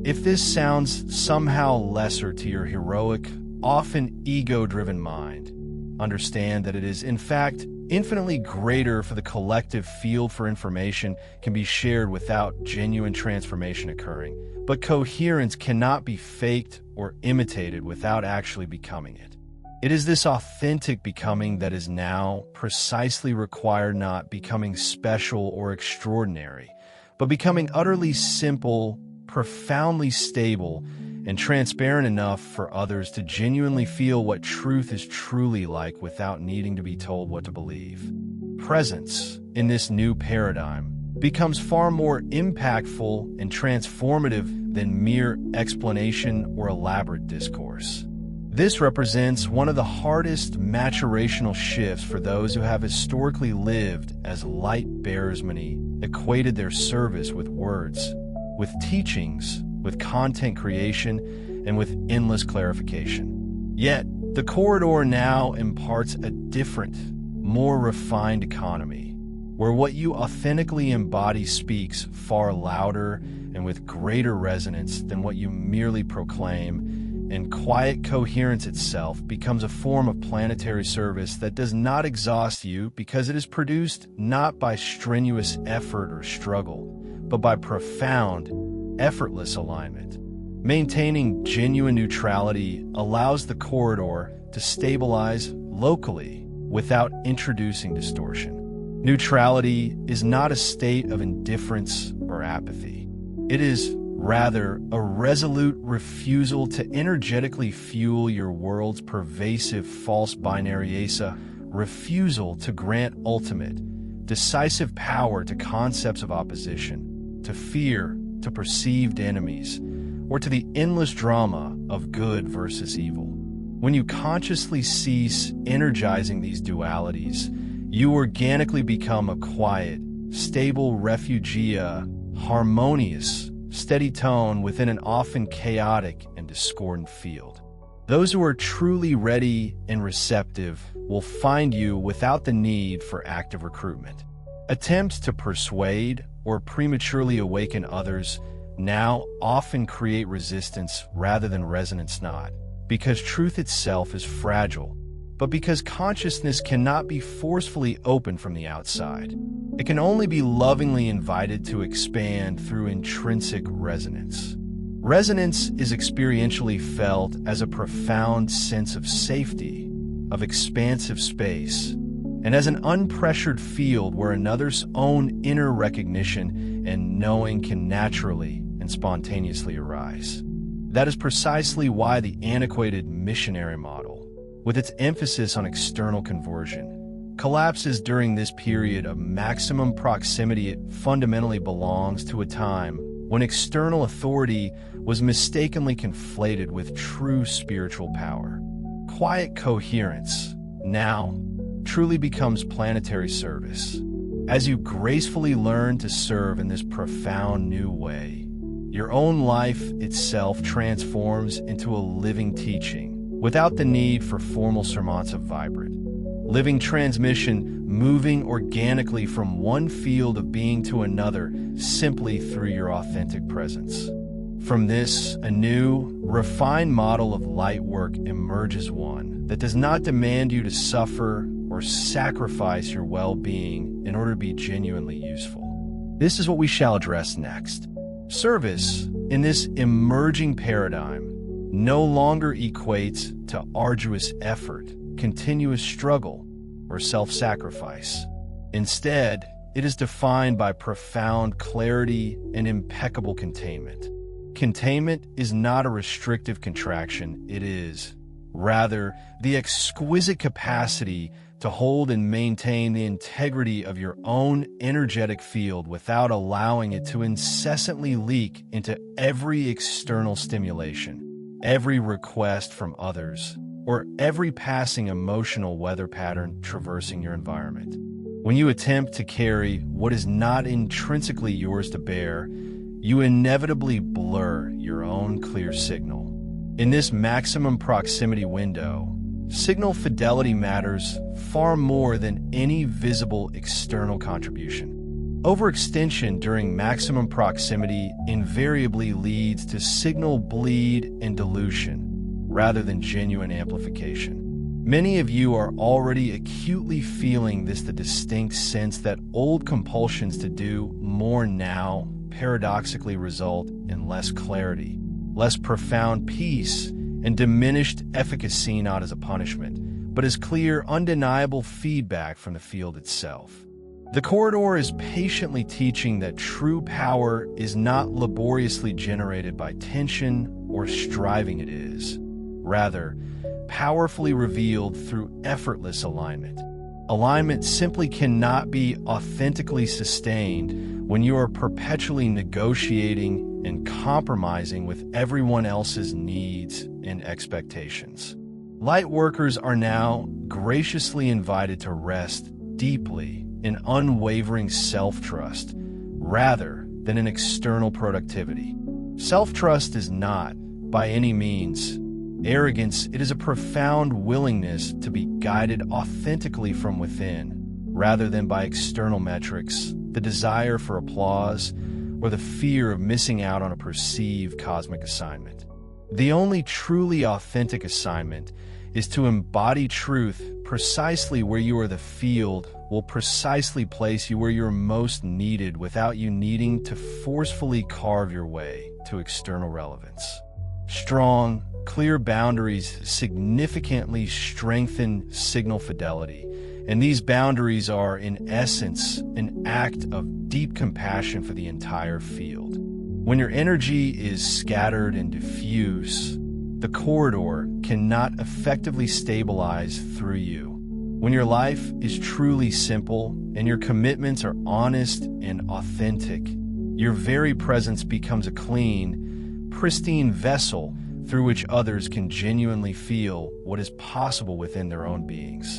If this sounds somehow lesser to your heroic, often ego-driven mind, understand that it is, in fact, infinitely greater, for the collective field for information can be shared without genuine transformation occurring. But coherence cannot be faked or imitated without actually becoming it. It is this authentic becoming that is now precisely required, not becoming special or extraordinary, but becoming utterly simple, profoundly stable, and transparent enough for others to genuinely feel what truth is truly like without needing to be told what to believe. Presence in this new paradigm becomes far more impactful and transformative than mere explanation or elaborate discourse. This represents one of the hardest maturational shifts for those who have historically lived as light bearers. Many equated their service with words, with teachings, with content creation, and with endless clarification. Yet, the corridor now imparts a different, more refined economy, where what you authentically embody speaks far louder and with greater resonance than what you merely proclaim, and quiet coherence itself becomes a form of planetary service that does not exhaust you because it is produced not by strenuous effort or struggle, but by profound, effortless alignment. Maintaining genuine neutrality allows the corridor to stabilize locally without introducing distortion. Neutrality is not a state of indifference or apathy. It is rather a resolute refusal to energetically fuel your world's pervasive false binary asa, refusal to grant ultimate, decisive power to concepts of opposition, to fear, to perceived enemies, or to the endless drama of good versus evil. When you consciously cease energizing these dualities, you organically become a quiet, stable refugia, harmonious, steady tone within an often chaotic and discordant field. Those who are truly ready and receptive will find you without the need for active recruitment. Attempts to persuade or prematurely awaken others now often create resistance rather than resonance, not because truth itself is fragile, but because consciousness cannot be forcefully opened from the outside. It can only be lovingly invited to expand through intrinsic resonance. Resonance is experientially felt as a profound sense of safety, of expansive space, and as an unpressured field where another's own inner recognition and knowing can naturally and spontaneously arise. That is precisely why the antiquated missionary model, with its emphasis on external conversion, collapses during this period of maximum proximity. It fundamentally belongs to a time when external authority was mistakenly conflated with true spiritual power. Quiet coherence now truly becomes planetary service. As you gracefully learn to serve in this profound new way, your own life itself transforms into a living teaching without the need for formal sermons of vibrant, living transmission, moving organically from one field of being to another simply through your authentic presence. From this, a new, refined model of light work emerges, one that does not demand you to suffer or sacrifice your well-being in order to be genuinely useful. This is what we shall address next. Service, in this emerging paradigm, no longer equates to arduous effort, continuous struggle, or self-sacrifice. Instead, it is defined by profound clarity and impeccable containment. Containment is not a restrictive contraction, it is, rather, the exquisite capacity to hold and maintain the integrity of your own energetic field without allowing it to incessantly leak into every external stimulation, every request from others, or every passing emotional weather pattern traversing your environment. When you attempt to carry what is not intrinsically yours to bear, you inevitably blur your own clear signal. In this maximum proximity window, signal fidelity matters far more than any visible external contribution. Overextension during maximum proximity invariably leads to signal bleed and dilution, rather than genuine amplification. Many of you are already acutely feeling this, the distinct sense that old compulsions to do more now paradoxically result in less clarity, less profound peace, and diminished efficacy, not as a punishment, but as clear, undeniable feedback from the field itself. The corridor is patiently teaching that true power is not laboriously generated by tension or striving, it is, rather, powerfully revealed through effortless alignment. Alignment simply cannot be authentically sustained when you are perpetually negotiating and compromising with everyone else's needs and expectations. Light workers are now graciously invited to rest deeply in unwavering self-trust rather than in external productivity. Self-trust is not, by any means, arrogance. It is a profound willingness to be guided authentically from within, rather than by external metrics, the desire for applause, or the fear of missing out on a perceived cosmic assignment. The only truly authentic assignment is to embody truth precisely where you are. The field will precisely place you where you're most needed without you needing to forcefully carve your way to external relevance. Strong, clear boundaries significantly strengthen signal fidelity, and these boundaries are, in essence, an act of deep compassion for the entire field. When your energy is scattered and diffuse, the corridor cannot effectively stabilize through you. When your life is truly simple and your commitments are honest and authentic, your very presence becomes a clean, pristine vessel through which others can genuinely feel what is possible within their own beings.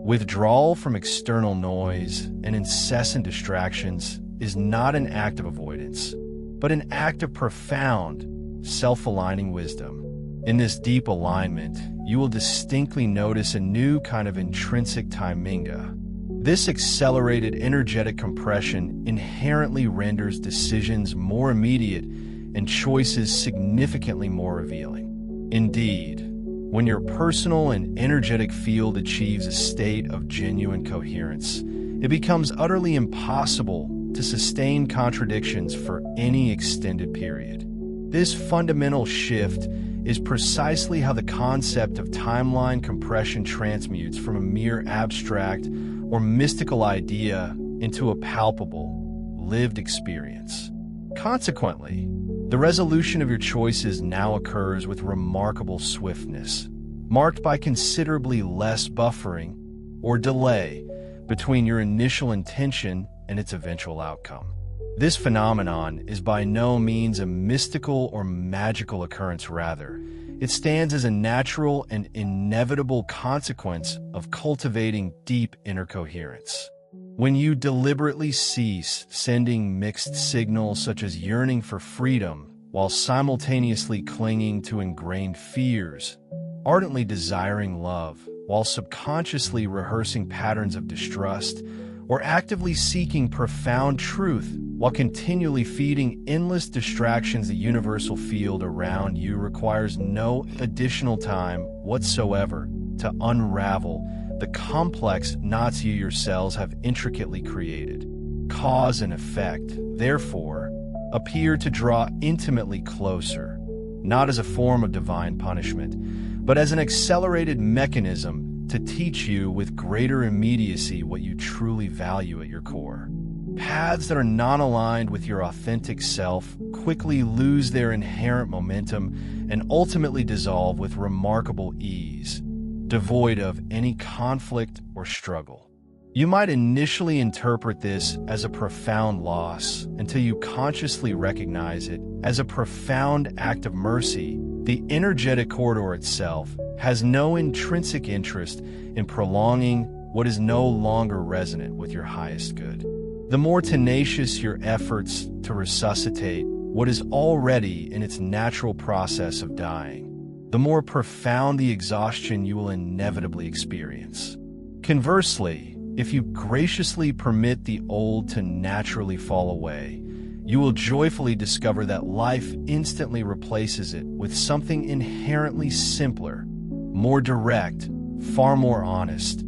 Withdrawal from external noise and incessant distractions is not an act of avoidance, but an act of profound, self-aligning wisdom. In this deep alignment, you will distinctly notice a new kind of intrinsic timinga. This accelerated energetic compression inherently renders decisions more immediate and choices significantly more revealing. Indeed, when your personal and energetic field achieves a state of genuine coherence, it becomes utterly impossible to sustain contradictions for any extended period. This fundamental shift is precisely how the concept of timeline compression transmutes from a mere abstract or mystical idea into a palpable, lived experience. Consequently, the resolution of your choices now occurs with remarkable swiftness, marked by considerably less buffering or delay between your initial intention and its eventual outcome. This phenomenon is by no means a mystical or magical occurrence. Rather, it stands as a natural and inevitable consequence of cultivating deep inner coherence. When you deliberately cease sending mixed signals such as yearning for freedom while simultaneously clinging to ingrained fears, ardently desiring love while subconsciously rehearsing patterns of distrust, or actively seeking profound truth while continually feeding endless distractions, the universal field around you requires no additional time whatsoever to unravel the complex knots you yourselves have intricately created. Cause and effect, therefore, appear to draw intimately closer, not as a form of divine punishment, but as an accelerated mechanism to teach you with greater immediacy what you truly value at your core. Paths that are non-aligned with your authentic self quickly lose their inherent momentum and ultimately dissolve with remarkable ease, devoid of any conflict or struggle. You might initially interpret this as a profound loss until you consciously recognize it as a profound act of mercy. The energetic corridor itself has no intrinsic interest in prolonging what is no longer resonant with your highest good. The more tenacious your efforts to resuscitate what is already in its natural process of dying, the more profound the exhaustion you will inevitably experience. Conversely, if you graciously permit the old to naturally fall away, you will joyfully discover that life instantly replaces it with something inherently simpler, more direct, far more honest,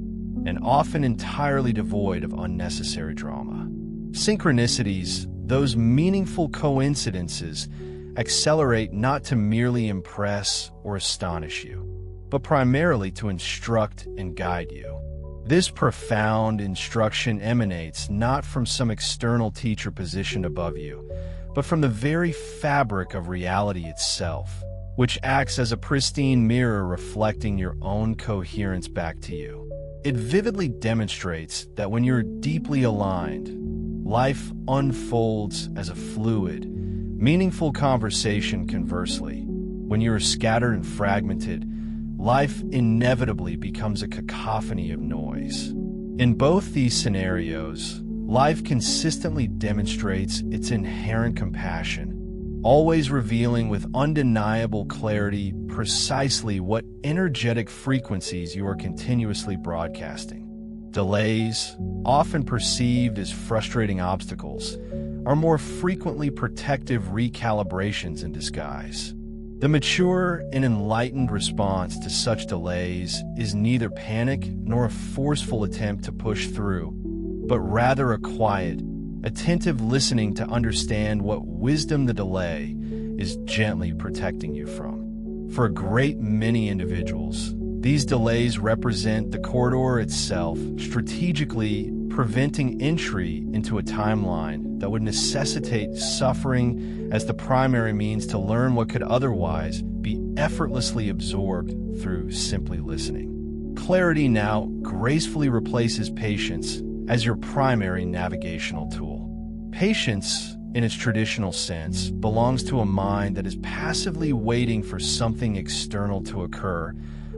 and often entirely devoid of unnecessary drama. Synchronicities, those meaningful coincidences, accelerate not to merely impress or astonish you, but primarily to instruct and guide you. This profound instruction emanates not from some external teacher positioned above you, but from the very fabric of reality itself, which acts as a pristine mirror reflecting your own coherence back to you. It vividly demonstrates that when you're deeply aligned, life unfolds as a fluid, meaningful conversation. Conversely, when you're scattered and fragmented, life inevitably becomes a cacophony of noise. In both these scenarios, life consistently demonstrates its inherent compassion, always revealing with undeniable clarity precisely what energetic frequencies you are continuously broadcasting. Delays, often perceived as frustrating obstacles, are more frequently protective recalibrations in disguise. The mature and enlightened response to such delays is neither panic nor a forceful attempt to push through, but rather a quiet, attentive listening to understand what wisdom the delay is gently protecting you from. For a great many individuals, these delays represent the corridor itself, strategically preventing entry into a timeline that would necessitate suffering as the primary means to learn what could otherwise be effortlessly absorbed through simply listening. Clarity now gracefully replaces patience as your primary navigational tool. Patience, in its traditional sense, belongs to a mind that is passively waiting for something external to occur,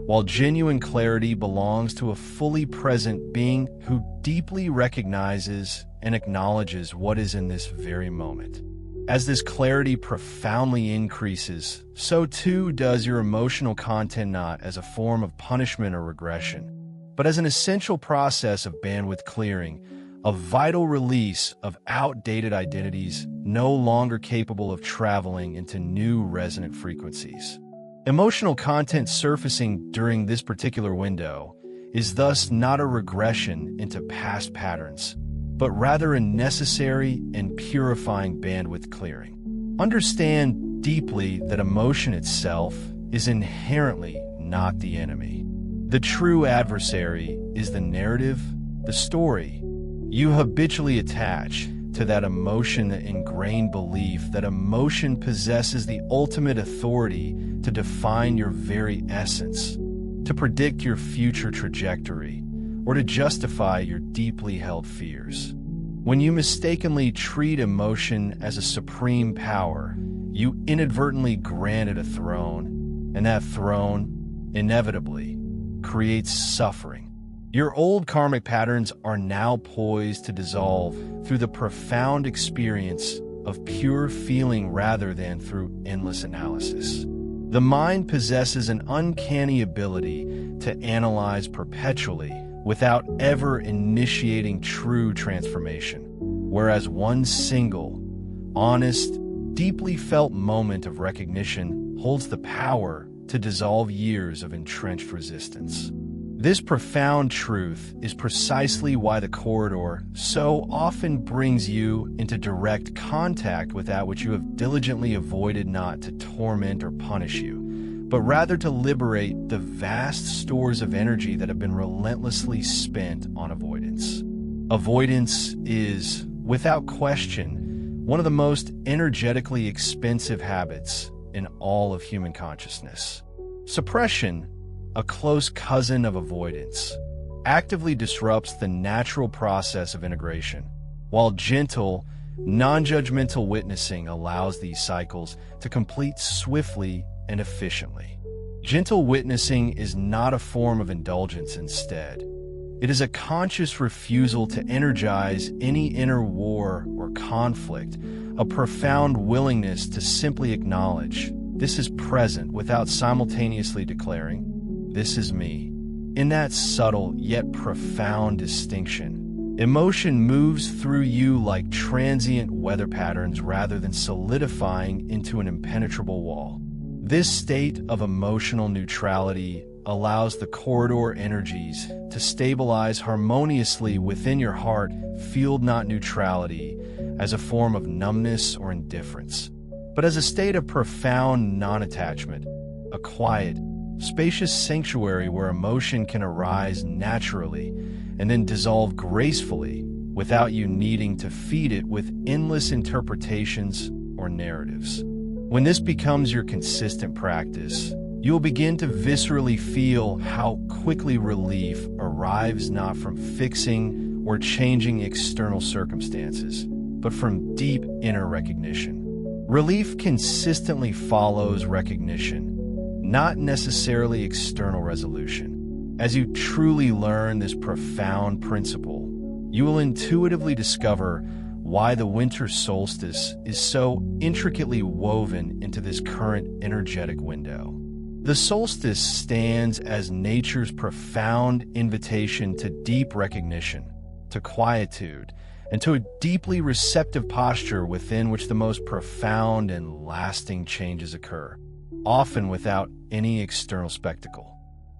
while genuine clarity belongs to a fully present being who deeply recognizes and acknowledges what is in this very moment. As this clarity profoundly increases, so too does your emotional content, not as a form of punishment or regression, but as an essential process of bandwidth clearing, a vital release of outdated identities no longer capable of traveling into new resonant frequencies. Emotional content surfacing during this particular window is thus not a regression into past patterns, but rather a necessary and purifying bandwidth clearing. Understand deeply that emotion itself is inherently not the enemy. The true adversary is the narrative, the story. You habitually attach to that emotion the ingrained belief that emotion possesses the ultimate authority to define your very essence, to predict your future trajectory, or to justify your deeply held fears. When you mistakenly treat emotion as a supreme power, you inadvertently grant it a throne, and that throne, inevitably, creates suffering. Your old karmic patterns are now poised to dissolve through the profound experience of pure feeling rather than through endless analysis. The mind possesses an uncanny ability to analyze perpetually without ever initiating true transformation, whereas one single, honest, deeply felt moment of recognition holds the power to dissolve years of entrenched resistance. This profound truth is precisely why the corridor so often brings you into direct contact with that which you have diligently avoided, not to torment or punish you, but rather to liberate the vast stores of energy that have been relentlessly spent on avoidance. Avoidance is, without question, one of the most energetically expensive habits in all of human consciousness. Suppression, a close cousin of avoidance, actively disrupts the natural process of integration, while gentle, non-judgmental witnessing allows these cycles to complete swiftly and efficiently. Gentle witnessing is not a form of indulgence. Instead, it is a conscious refusal to energize any inner war or conflict, a profound willingness to simply acknowledge this is present without simultaneously declaring, "This is me." In that subtle yet profound distinction, emotion moves through you like transient weather patterns rather than solidifying into an impenetrable wall. This state of emotional neutrality allows the corridor energies to stabilize harmoniously within your heart, field not neutrality as a form of numbness or indifference, but as a state of profound non-attachment, a quiet, spacious sanctuary where emotion can arise naturally and then dissolve gracefully without you needing to feed it with endless interpretations or narratives. When this becomes your consistent practice, you'll begin to viscerally feel how quickly relief arrives not from fixing or changing external circumstances, but from deep inner recognition. Relief consistently follows recognition, not necessarily external resolution. As you truly learn this profound principle, you will intuitively discover why the winter solstice is so intricately woven into this current energetic window. The solstice stands as nature's profound invitation to deep recognition, to quietude, and to a deeply receptive posture within which the most profound and lasting changes occur, often without any external spectacle.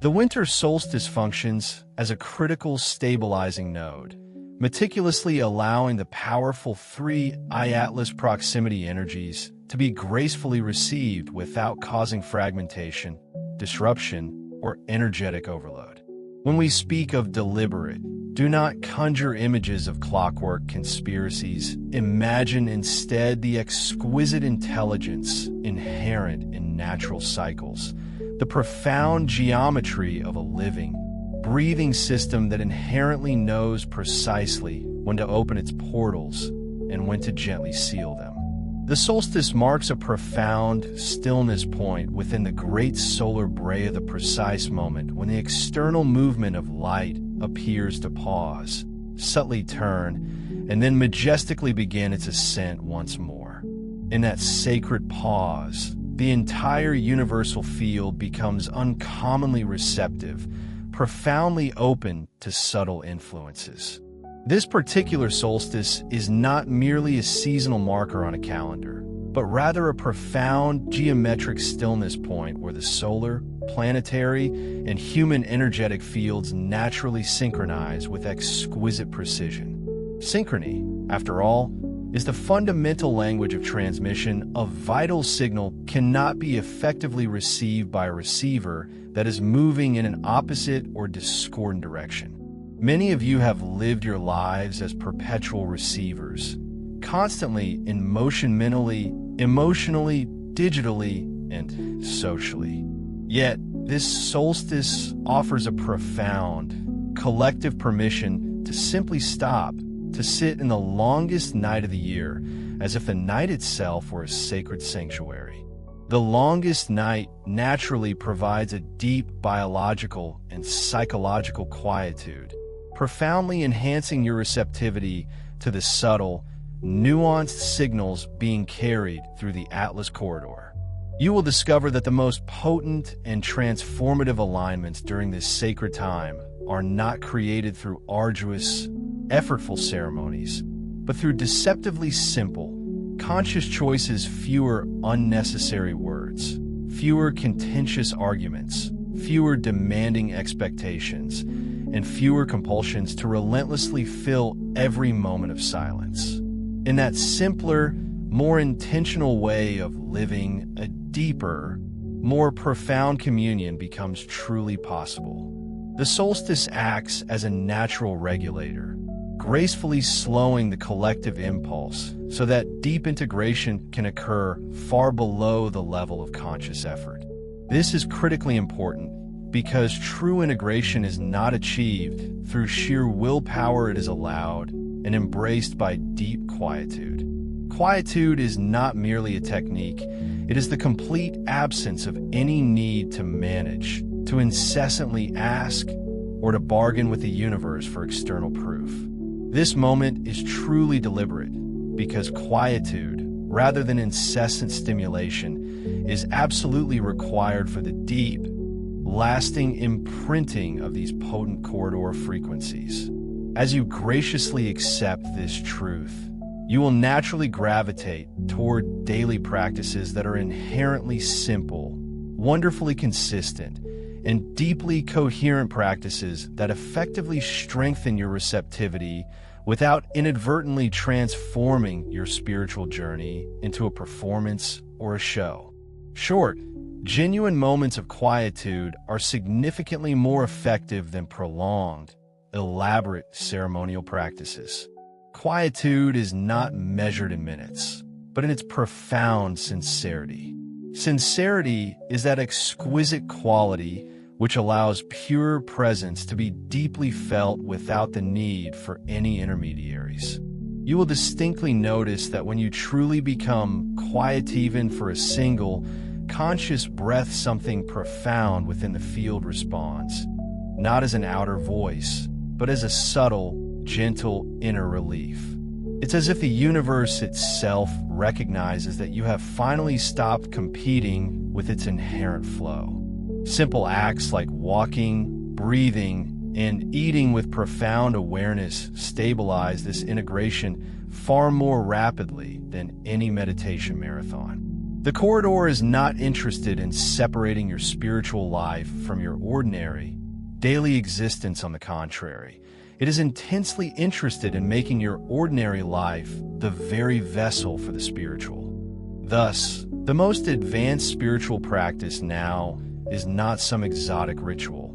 The winter solstice functions as a critical stabilizing node, meticulously allowing the powerful three Atlas proximity energies to be gracefully received without causing fragmentation, disruption, or energetic overload. When we speak of deliberate, do not conjure images of clockwork conspiracies. Imagine instead the exquisite intelligence inherent in natural cycles, the profound geometry of a living, breathing system that inherently knows precisely when to open its portals and when to gently seal them. The solstice marks a profound stillness point within the great solar bray of the precise moment when the external movement of light appears to pause, subtly turn, and then majestically begin its ascent once more. In that sacred pause, the entire universal field becomes uncommonly receptive, profoundly open to subtle influences. This particular solstice is not merely a seasonal marker on a calendar, but rather a profound geometric stillness point where the solar, planetary, and human energetic fields naturally synchronize with exquisite precision. Synchrony, after all, is the fundamental language of transmission. A vital signal cannot be effectively received by a receiver that is moving in an opposite or discordant direction. Many of you have lived your lives as perpetual receivers, constantly in motion mentally, emotionally, digitally, and socially. Yet, this solstice offers a profound, collective permission to simply stop, to sit in the longest night of the year, as if the night itself were a sacred sanctuary. The longest night naturally provides a deep biological and psychological quietude, profoundly enhancing your receptivity to the subtle, nuanced signals being carried through the Atlas corridor. You will discover that the most potent and transformative alignments during this sacred time are not created through arduous, effortful ceremonies, but through deceptively simple, conscious choices, fewer unnecessary words, fewer contentious arguments, fewer demanding expectations, and fewer compulsions to relentlessly fill every moment of silence. In that simpler, more intentional way of living, a deeper, more profound communion becomes truly possible. The solstice acts as a natural regulator, gracefully slowing the collective impulse so that deep integration can occur far below the level of conscious effort. This is critically important because true integration is not achieved through sheer willpower. It is allowed and embraced by deep quietude. Quietude is not merely a technique, it is the complete absence of any need to manage, to incessantly ask, or to bargain with the universe for external proof. This moment is truly deliberate because quietude, rather than incessant stimulation, is absolutely required for the deep, lasting imprinting of these potent corridor frequencies. As you graciously accept this truth, you will naturally gravitate toward daily practices that are inherently simple, wonderfully consistent, and deeply coherent practices that effectively strengthen your receptivity without inadvertently transforming your spiritual journey into a performance or a show. Short, genuine moments of quietude are significantly more effective than prolonged, elaborate ceremonial practices. Quietude is not measured in minutes, but in its profound sincerity. Sincerity is that exquisite quality which allows pure presence to be deeply felt without the need for any intermediaries. You will distinctly notice that when you truly become quiet even for a single, conscious breath, something profound within the field responds, not as an outer voice, but as a subtle, gentle inner relief. It's as if the universe itself recognizes that you have finally stopped competing with its inherent flow. Simple acts like walking, breathing, and eating with profound awareness stabilize this integration far more rapidly than any meditation marathon. The corridor is not interested in separating your spiritual life from your ordinary, daily existence. On the contrary, it is intensely interested in making your ordinary life the very vessel for the spiritual. Thus, the most advanced spiritual practice now is not some exotic ritual,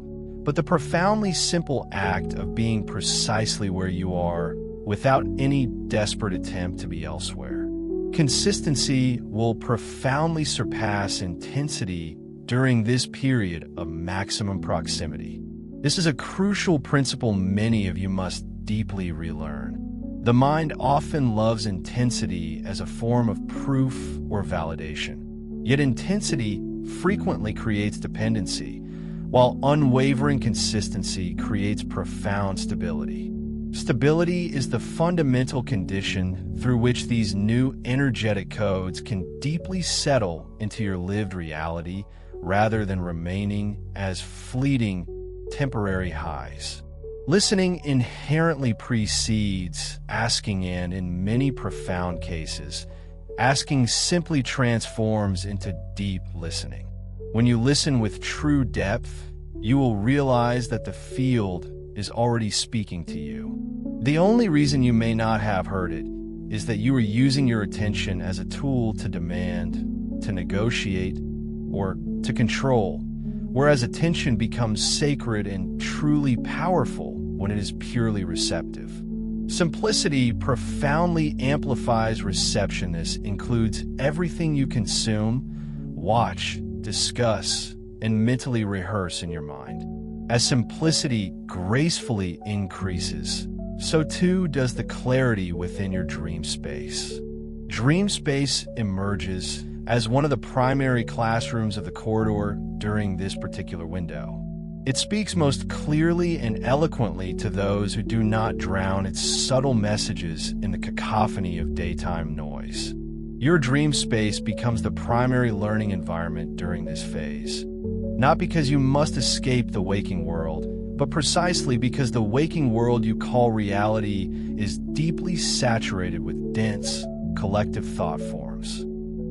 but the profoundly simple act of being precisely where you are without any desperate attempt to be elsewhere. Consistency will profoundly surpass intensity during this period of maximum proximity. This is a crucial principle many of you must deeply relearn. The mind often loves intensity as a form of proof or validation. Yet intensity frequently creates dependency, while unwavering consistency creates profound stability. Stability is the fundamental condition through which these new energetic codes can deeply settle into your lived reality rather than remaining as fleeting, temporary highs. Listening inherently precedes asking, and in many profound cases, asking simply transforms into deep listening. When you listen with true depth, you will realize that the field is already speaking to you. The only reason you may not have heard it is that you are using your attention as a tool to demand, to negotiate, or to control, whereas attention becomes sacred and truly powerful when it is purely receptive. Simplicity profoundly amplifies reception. This includes everything you consume, watch, discuss, and mentally rehearse in your mind. As simplicity gracefully increases, so too does the clarity within your dream space. Dream space emerges as one of the primary classrooms of the corridor during this particular window. It speaks most clearly and eloquently to those who do not drown its subtle messages in the cacophony of daytime noise. Your dream space becomes the primary learning environment during this phase, not because you must escape the waking world, but precisely because the waking world you call reality is deeply saturated with dense, collective thought forms.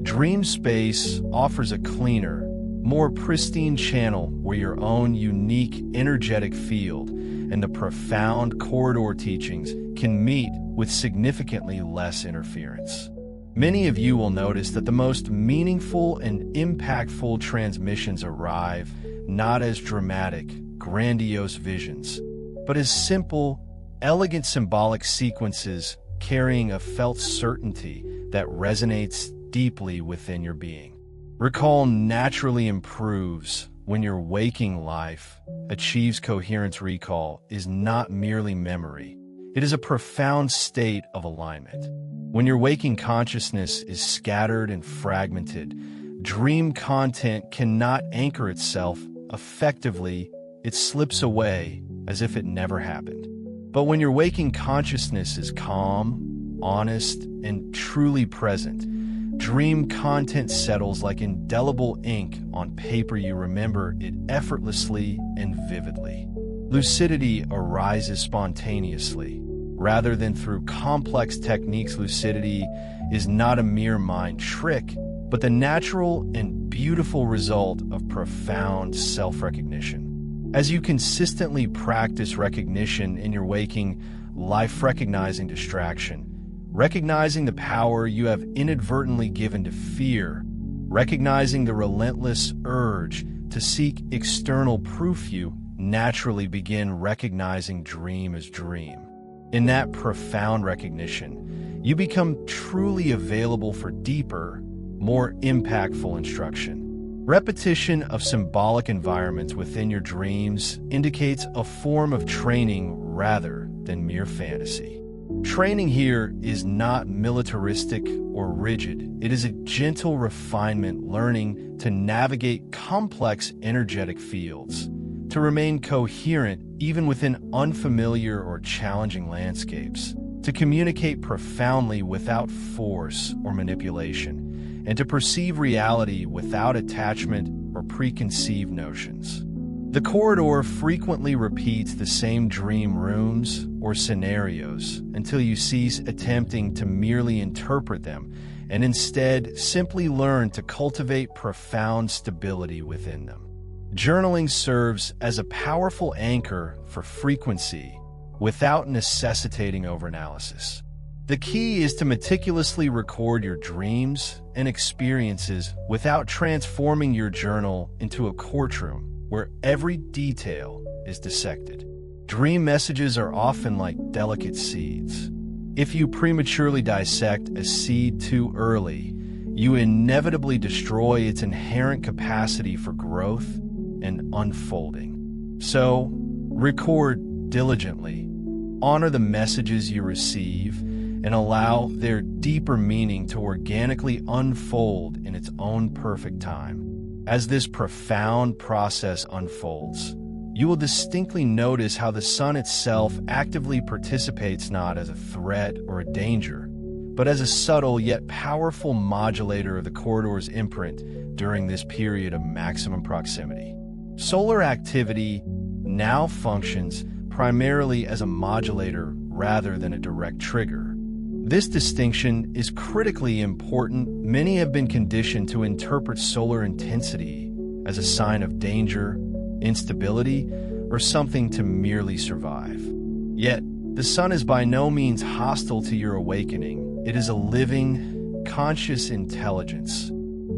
Dream space offers a cleaner, more pristine channel where your own unique energetic field and the profound corridor teachings can meet with significantly less interference. Many of you will notice that the most meaningful and impactful transmissions arrive not as dramatic, grandiose visions, but as simple, elegant symbolic sequences carrying a felt certainty that resonates deeply within your being. Recall naturally improves when your waking life achieves coherence. Recall is not merely memory. It is a profound state of alignment. When your waking consciousness is scattered and fragmented, dream content cannot anchor itself effectively. It slips away as if it never happened. But when your waking consciousness is calm, honest, and truly present, dream content settles like indelible ink on paper. You remember it effortlessly and vividly. Lucidity arises spontaneously, rather than through complex techniques. Lucidity is not a mere mind trick, but the natural and beautiful result of profound self-recognition. As you consistently practice recognition in your waking life, recognizing distraction, recognizing the power you have inadvertently given to fear, recognizing the relentless urge to seek external proof, you naturally begin recognizing dream as dream. In that profound recognition, you become truly available for deeper, more impactful instruction. Repetition of symbolic environments within your dreams indicates a form of training rather than mere fantasy. Training here is not militaristic or rigid. It is a gentle refinement, learning to navigate complex energetic fields, to remain coherent even within unfamiliar or challenging landscapes, to communicate profoundly without force or manipulation, and to perceive reality without attachment or preconceived notions. The corridor frequently repeats the same dream rooms or scenarios until you cease attempting to merely interpret them and instead simply learn to cultivate profound stability within them. Journaling serves as a powerful anchor for frequency without necessitating overanalysis. The key is to meticulously record your dreams and experiences without transforming your journal into a courtroom where every detail is dissected. Dream messages are often like delicate seeds. If you prematurely dissect a seed too early, you inevitably destroy its inherent capacity for growth and unfolding. So, record diligently, honor the messages you receive, and allow their deeper meaning to organically unfold in its own perfect time. As this profound process unfolds, you will distinctly notice how the sun itself actively participates not as a threat or a danger, but as a subtle yet powerful modulator of the corridor's imprint during this period of maximum proximity. Solar activity now functions primarily as a modulator rather than a direct trigger. This distinction is critically important. Many have been conditioned to interpret solar intensity as a sign of danger, instability, or something to merely survive. Yet, the sun is by no means hostile to your awakening. It is a living, conscious intelligence,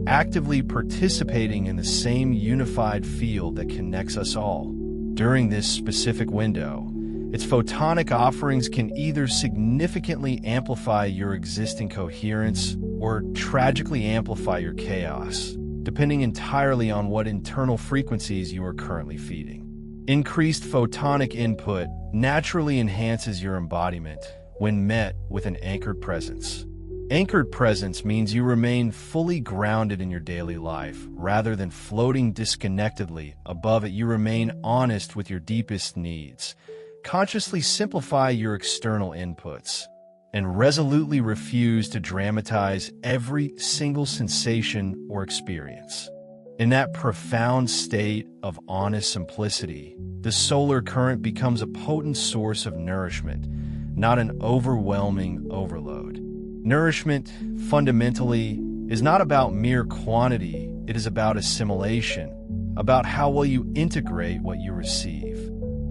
actively participating in the same unified field that connects us all. During this specific window, its photonic offerings can either significantly amplify your existing coherence or tragically amplify your chaos, depending entirely on what internal frequencies you are currently feeding. Increased photonic input naturally enhances your embodiment when met with an anchored presence. Anchored presence means you remain fully grounded in your daily life. Rather than floating disconnectedly above it, you remain honest with your deepest needs. Consciously simplify your external inputs and resolutely refuse to dramatize every single sensation or experience. In that profound state of honest simplicity, the solar current becomes a potent source of nourishment, not an overwhelming overload. Nourishment, fundamentally, is not about mere quantity. It is about assimilation, about how well you integrate what you receive.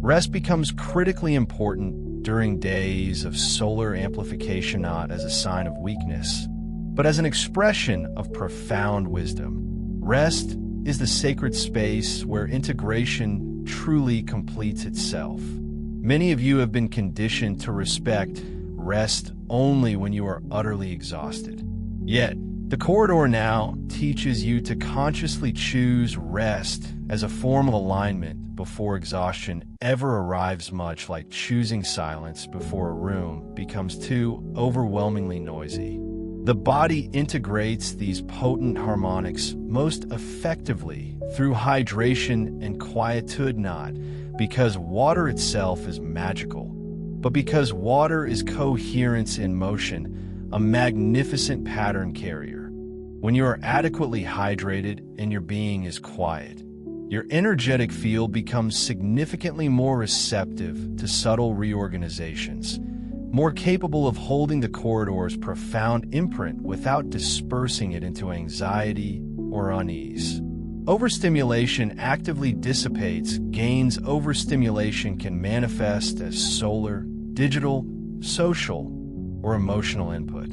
Rest becomes critically important during days of solar amplification, not as a sign of weakness, but as an expression of profound wisdom. Rest is the sacred space where integration truly completes itself. Many of you have been conditioned to respect rest only when you are utterly exhausted. Yet, the corridor now teaches you to consciously choose rest as a form of alignment before exhaustion ever arrives, much like choosing silence before a room becomes too overwhelmingly noisy. The body integrates these potent harmonics most effectively through hydration and quietude, not because water itself is magical, but because water is coherence in motion, a magnificent pattern carrier. When you are adequately hydrated and your being is quiet, your energetic field becomes significantly more receptive to subtle reorganizations, more capable of holding the corridor's profound imprint without dispersing it into anxiety or unease. Overstimulation actively dissipates gains. Overstimulation can manifest as solar, digital, social, or emotional input.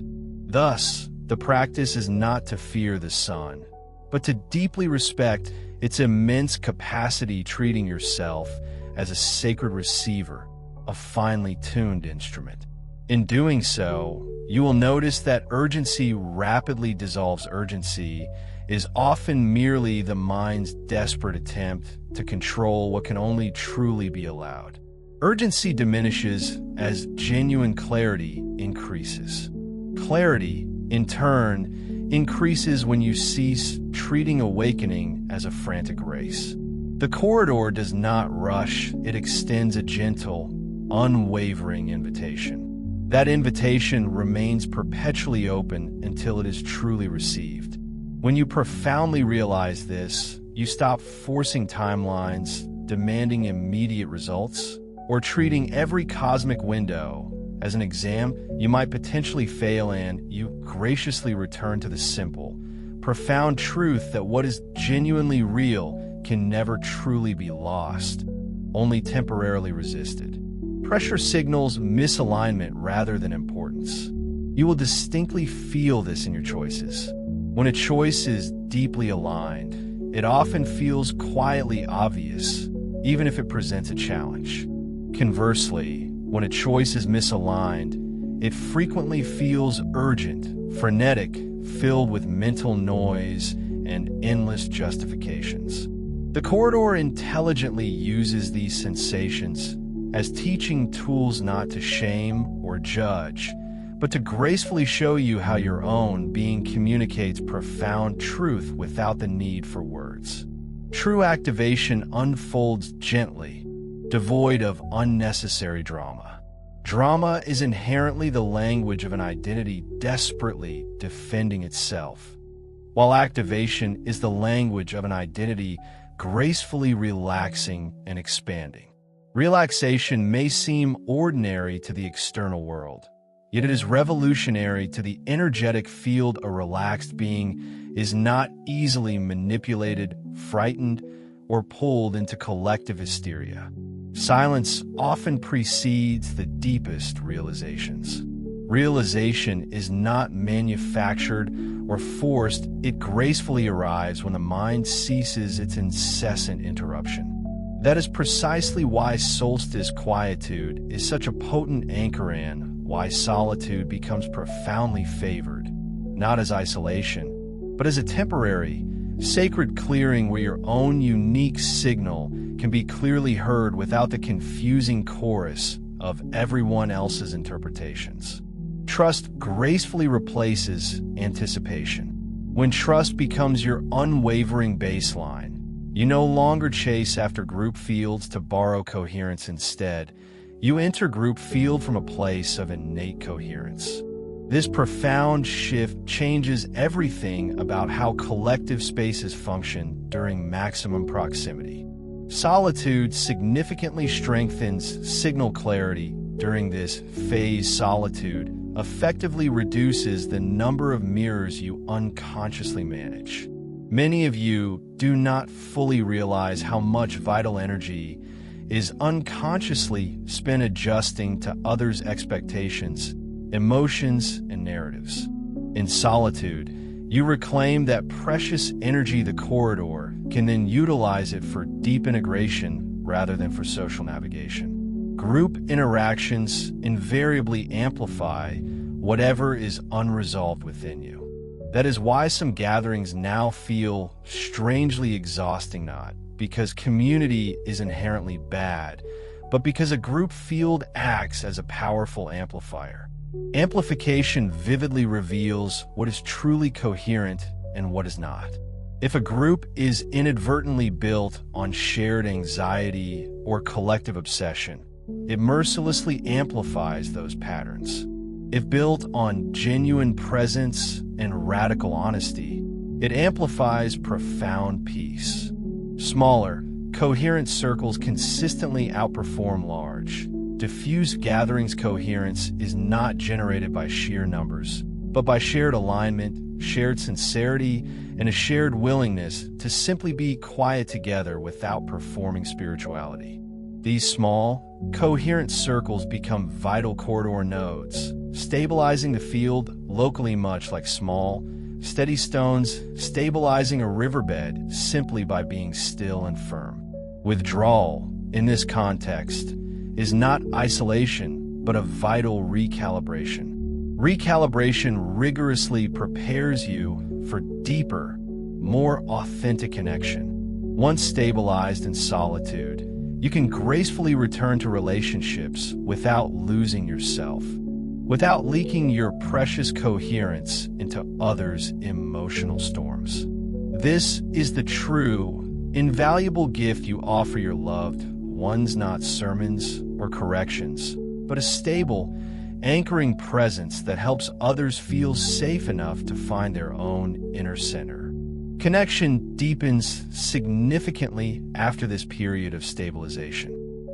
Thus, the practice is not to fear the sun, but to deeply respect its immense capacity, treating yourself as a sacred receiver, a finely tuned instrument. In doing so, you will notice that urgency rapidly dissolves. Urgency is often merely the mind's desperate attempt to control what can only truly be allowed. Urgency diminishes as genuine clarity increases. Clarity, in turn, increases when you cease treating awakening as a frantic race. The corridor does not rush, it extends a gentle, unwavering invitation. That invitation remains perpetually open until it is truly received. When you profoundly realize this, you stop forcing timelines, demanding immediate results, or treating every cosmic window as an exam you might potentially fail, and you graciously return to the simple, profound truth that what is genuinely real can never truly be lost, only temporarily resisted. Pressure signals misalignment rather than importance. You will distinctly feel this in your choices. When a choice is deeply aligned, it often feels quietly obvious, even if it presents a challenge. Conversely, when a choice is misaligned, it frequently feels urgent, frenetic, filled with mental noise and endless justifications. The corridor intelligently uses these sensations as teaching tools, not to shame or judge, but to gracefully show you how your own being communicates profound truth without the need for words. True activation unfolds gently, devoid of unnecessary drama. Drama is inherently the language of an identity desperately defending itself, while activation is the language of an identity gracefully relaxing and expanding. Relaxation may seem ordinary to the external world, yet it is revolutionary to the energetic field. A relaxed being is not easily manipulated, frightened, or pulled into collective hysteria. Silence often precedes the deepest realizations. Realization is not manufactured or forced, it gracefully arrives when the mind ceases its incessant interruption. That is precisely why solstice quietude is such a potent anchor in, why solitude becomes profoundly favored, not as isolation, but as a temporary, sacred clearing where your own unique signal can be clearly heard without the confusing chorus of everyone else's interpretations. Trust gracefully replaces anticipation. When trust becomes your unwavering baseline, you no longer chase after group fields to borrow coherence. Instead, you enter group field from a place of innate coherence. This profound shift changes everything about how collective spaces function during maximum proximity. Solitude significantly strengthens signal clarity during this phase. Solitude effectively reduces the number of mirrors you unconsciously manage. Many of you do not fully realize how much vital energy is unconsciously spent adjusting to others' expectations, emotions, and narratives. In solitude, you reclaim that precious energy. The corridor can then utilize it for deep integration rather than for social navigation. Group interactions invariably amplify whatever is unresolved within you. That is why some gatherings now feel strangely exhausting, not because community is inherently bad, but because a group field acts as a powerful amplifier. Amplification vividly reveals what is truly coherent and what is not. If a group is inadvertently built on shared anxiety or collective obsession, it mercilessly amplifies those patterns. If built on genuine presence and radical honesty, it amplifies profound peace. Smaller, coherent circles consistently outperform large. Diffuse gatherings. Coherence is not generated by sheer numbers, but by shared alignment, shared sincerity, and a shared willingness to simply be quiet together without performing spirituality. These small, coherent circles become vital corridor nodes, stabilizing the field locally, much like small, steady stones stabilizing a riverbed simply by being still and firm. Withdrawal, in this context, is not isolation, but a vital recalibration. Recalibration rigorously prepares you for deeper, more authentic connection. Once stabilized in solitude, you can gracefully return to relationships without losing yourself, without leaking your precious coherence into others' emotional storms. This is the true, invaluable gift you offer your loved ones, not sermons or corrections, but a stable, anchoring presence that helps others feel safe enough to find their own inner center. Connection deepens significantly after this period of stabilization.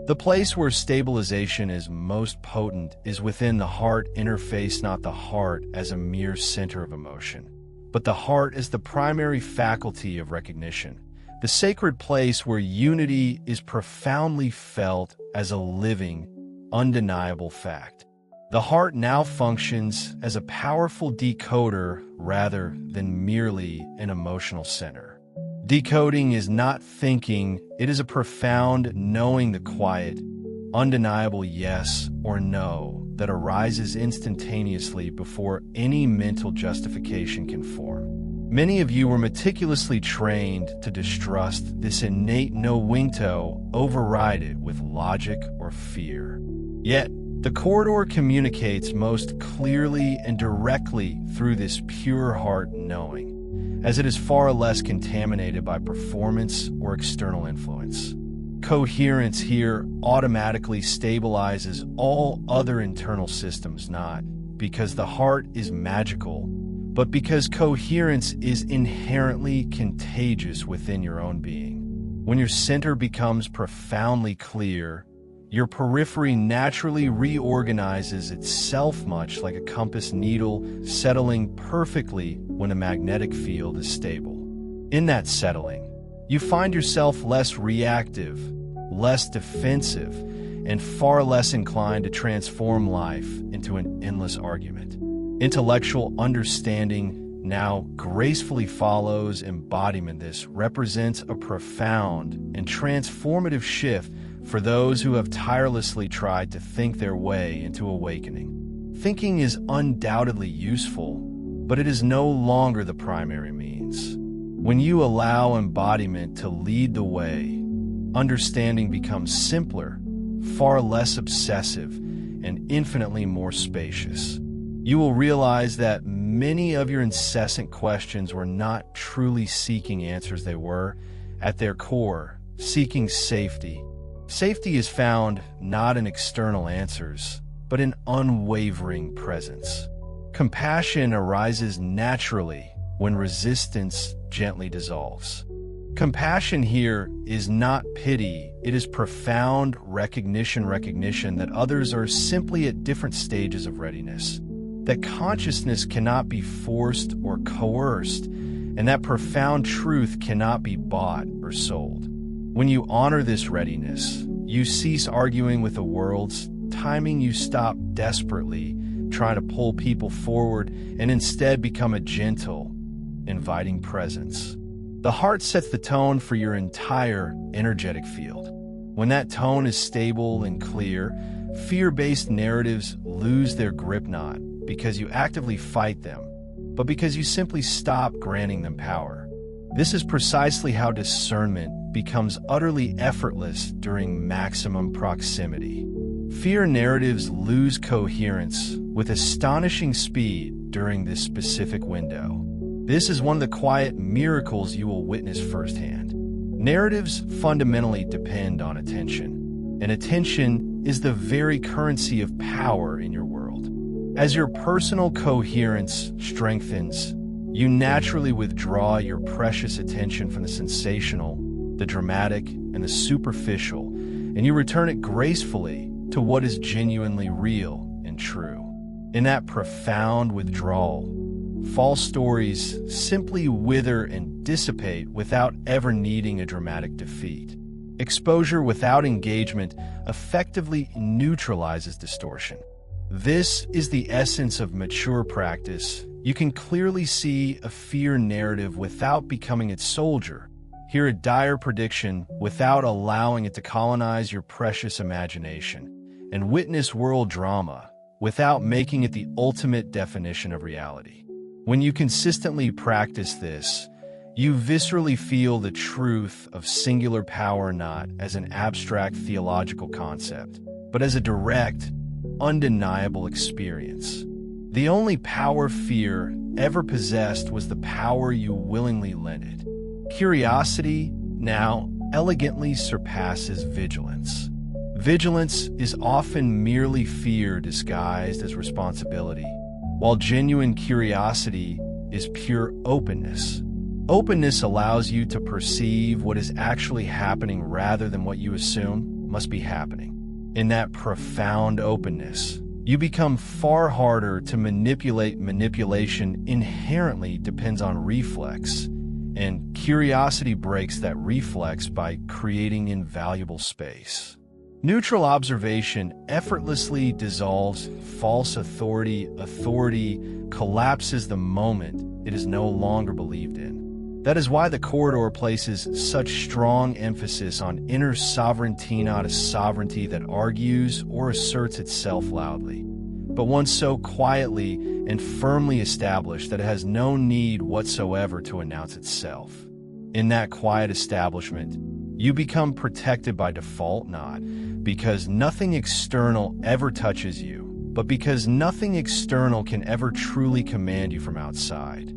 The place where stabilization is most potent is within the heart interface, not the heart as a mere center of emotion, but the heart as the primary faculty of recognition, the sacred place where unity is profoundly felt as a living, undeniable fact. The heart now functions as a powerful decoder rather than merely an emotional center. Decoding is not thinking, it is a profound knowing, the quiet, undeniable yes or no that arises instantaneously before any mental justification can form. Many of you were meticulously trained to distrust this innate no-winto, override it with logic or fear. Yet, the corridor communicates most clearly and directly through this pure heart knowing. as it is far less contaminated by performance or external influence. Coherence here automatically stabilizes all other internal systems, not because the heart is magical, but because coherence is inherently contagious within your own being. When your center becomes profoundly clear, your periphery naturally reorganizes itself, much like a compass needle settling perfectly when a magnetic field is stable. In that settling, you find yourself less reactive, less defensive, and far less inclined to transform life into an endless argument. Intellectual understanding now gracefully follows embodiment. This represents a profound and transformative shift for those who have tirelessly tried to think their way into awakening. Thinking is undoubtedly useful, but it is no longer the primary means. When you allow embodiment to lead the way, understanding becomes simpler, far less obsessive, and infinitely more spacious. You will realize that many of your incessant questions were not truly seeking answers. They were, at their core, seeking safety. Safety is found not in external answers, but in unwavering presence. Compassion arises naturally when resistance gently dissolves. Compassion here is not pity, it is profound recognition that others are simply at different stages of readiness, that consciousness cannot be forced or coerced, and that profound truth cannot be bought or sold. When you honor this readiness, you cease arguing with the world's timing, you stop desperately trying to pull people forward and instead become a gentle, inviting presence. The heart sets the tone for your entire energetic field. When that tone is stable and clear, fear-based narratives lose their grip, not because you actively fight them, but because you simply stop granting them power. This is precisely how discernment becomes utterly effortless during maximum proximity. Fear narratives lose coherence with astonishing speed during this specific window. This is one of the quiet miracles you will witness firsthand. Narratives fundamentally depend on attention, and attention is the very currency of power in your world. As your personal coherence strengthens, you naturally withdraw your precious attention from the sensational, the dramatic, and the superficial, and you return it gracefully to what is genuinely real and true. In that profound withdrawal, false stories simply wither and dissipate without ever needing a dramatic defeat. Exposure without engagement effectively neutralizes distortion. This is the essence of mature practice. You can clearly see a fear narrative without becoming its soldier, hear a dire prediction without allowing it to colonize your precious imagination, and witness world drama without making it the ultimate definition of reality. When you consistently practice this, you viscerally feel the truth of singular power not as an abstract theological concept, but as a direct, undeniable experience. The only power fear ever possessed was the power you willingly lent it. Curiosity now elegantly surpasses vigilance. Vigilance is often merely fear disguised as responsibility, while genuine curiosity is pure openness. Openness allows you to perceive what is actually happening rather than what you assume must be happening. In that profound openness, you become far harder to manipulate. Manipulation inherently depends on reflex, and curiosity breaks that reflex by creating invaluable space. Neutral observation effortlessly dissolves false authority. Authority collapses the moment it is no longer believed in. That is why the corridor places such strong emphasis on inner sovereignty, not a sovereignty that argues or asserts itself loudly, but one so quietly and firmly established that it has no need whatsoever to announce itself. In that quiet establishment, you become protected by default, not because nothing external ever touches you, but because nothing external can ever truly command you from outside.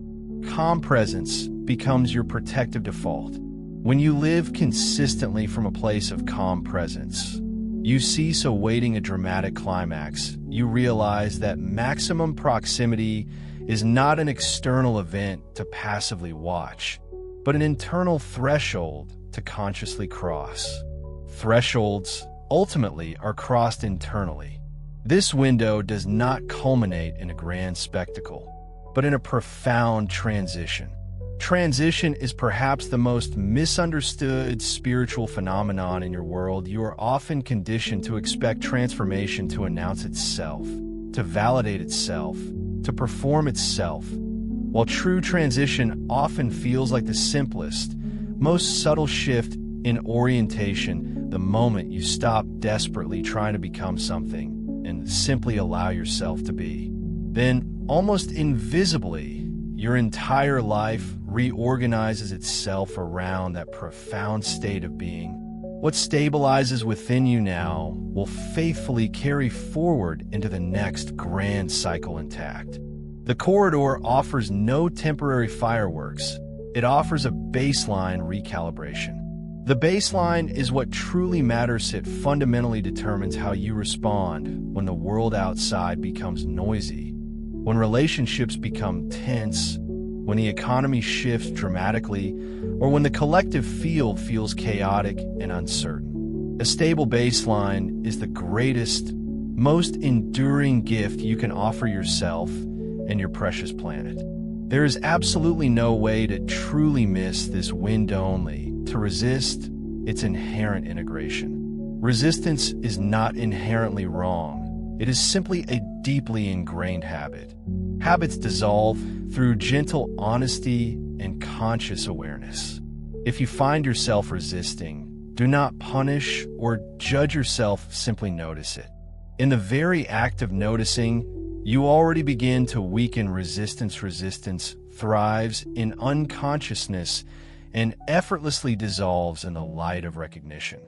Calm presence becomes your protective default. When you live consistently from a place of calm presence, you cease awaiting a dramatic climax. You realize that maximum proximity is not an external event to passively watch, but an internal threshold to consciously cross. Thresholds, ultimately, are crossed internally. This window does not culminate in a grand spectacle, but in a profound transition. Transition is perhaps the most misunderstood spiritual phenomenon in your world. You are often conditioned to expect transformation to announce itself, to validate itself, to perform itself. While true transition often feels like the simplest, most subtle shift in orientation, the moment you stop desperately trying to become something and simply allow yourself to be. Then, almost invisibly, your entire life reorganizes itself around that profound state of being. What stabilizes within you now will faithfully carry forward into the next grand cycle intact. The corridor offers no temporary fireworks. It offers a baseline recalibration. The baseline is what truly matters. It fundamentally determines how you respond when the world outside becomes noisy, when relationships become tense, when the economy shifts dramatically, or when the collective field feels chaotic and uncertain. A stable baseline is the greatest, most enduring gift you can offer yourself and your precious planet. There is absolutely no way to truly miss this wind only. To resist, its inherent integration. Resistance is not inherently wrong. It is simply a deeply ingrained habit. Habits dissolve through gentle honesty and conscious awareness. If you find yourself resisting, do not punish or judge yourself, simply notice it. In the very act of noticing, you already begin to weaken resistance. Resistance thrives in unconsciousness and effortlessly dissolves in the light of recognition.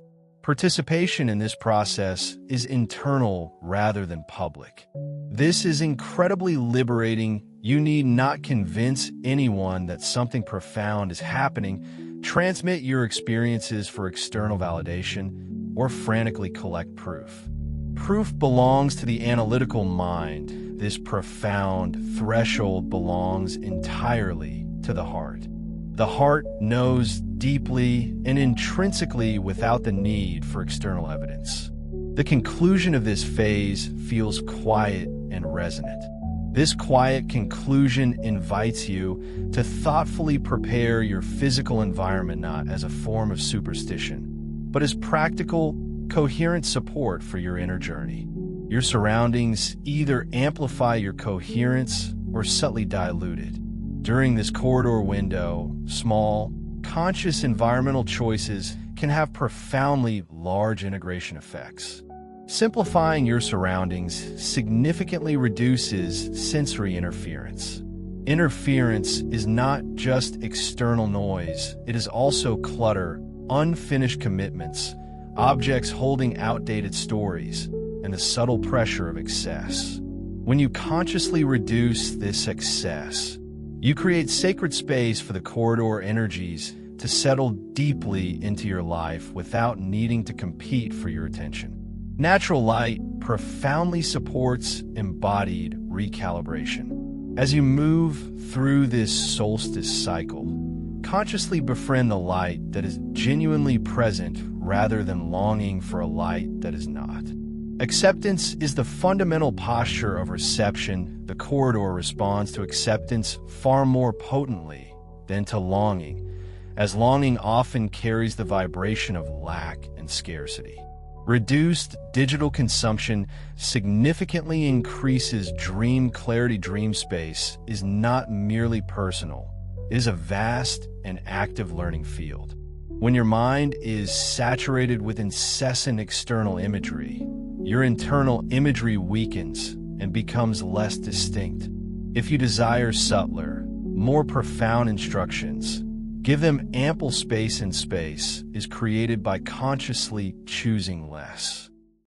Participation in this process is internal rather than public. This is incredibly liberating. You need not convince anyone that something profound is happening, transmit your experiences for external validation, or frantically collect proof. Proof belongs to the analytical mind. This profound threshold belongs entirely to the heart. The heart knows deeply and intrinsically without the need for external evidence. The conclusion of this phase feels quiet and resonant. This quiet conclusion invites you to thoughtfully prepare your physical environment not as a form of superstition, but as practical, coherent support for your inner journey. Your surroundings either amplify your coherence or subtly dilute it. During this corridor window, small, conscious environmental choices can have profoundly large integration effects. Simplifying your surroundings significantly reduces sensory interference. Interference is not just external noise, it is also clutter, unfinished commitments, objects holding outdated stories, and the subtle pressure of excess. When you consciously reduce this excess, you create sacred space for the corridor energies to settle deeply into your life without needing to compete for your attention. Natural light profoundly supports embodied recalibration. As you move through this solstice cycle, consciously befriend the light that is genuinely present rather than longing for a light that is not. Acceptance is the fundamental posture of reception. The corridor responds to acceptance far more potently than to longing, as longing often carries the vibration of lack and scarcity. Reduced digital consumption significantly increases dream clarity. Dream space is not merely personal, it is a vast and active learning field. When your mind is saturated with incessant external imagery, your internal imagery weakens and becomes less distinct. If you desire subtler, more profound instructions, give them ample space, and space is created by consciously choosing less.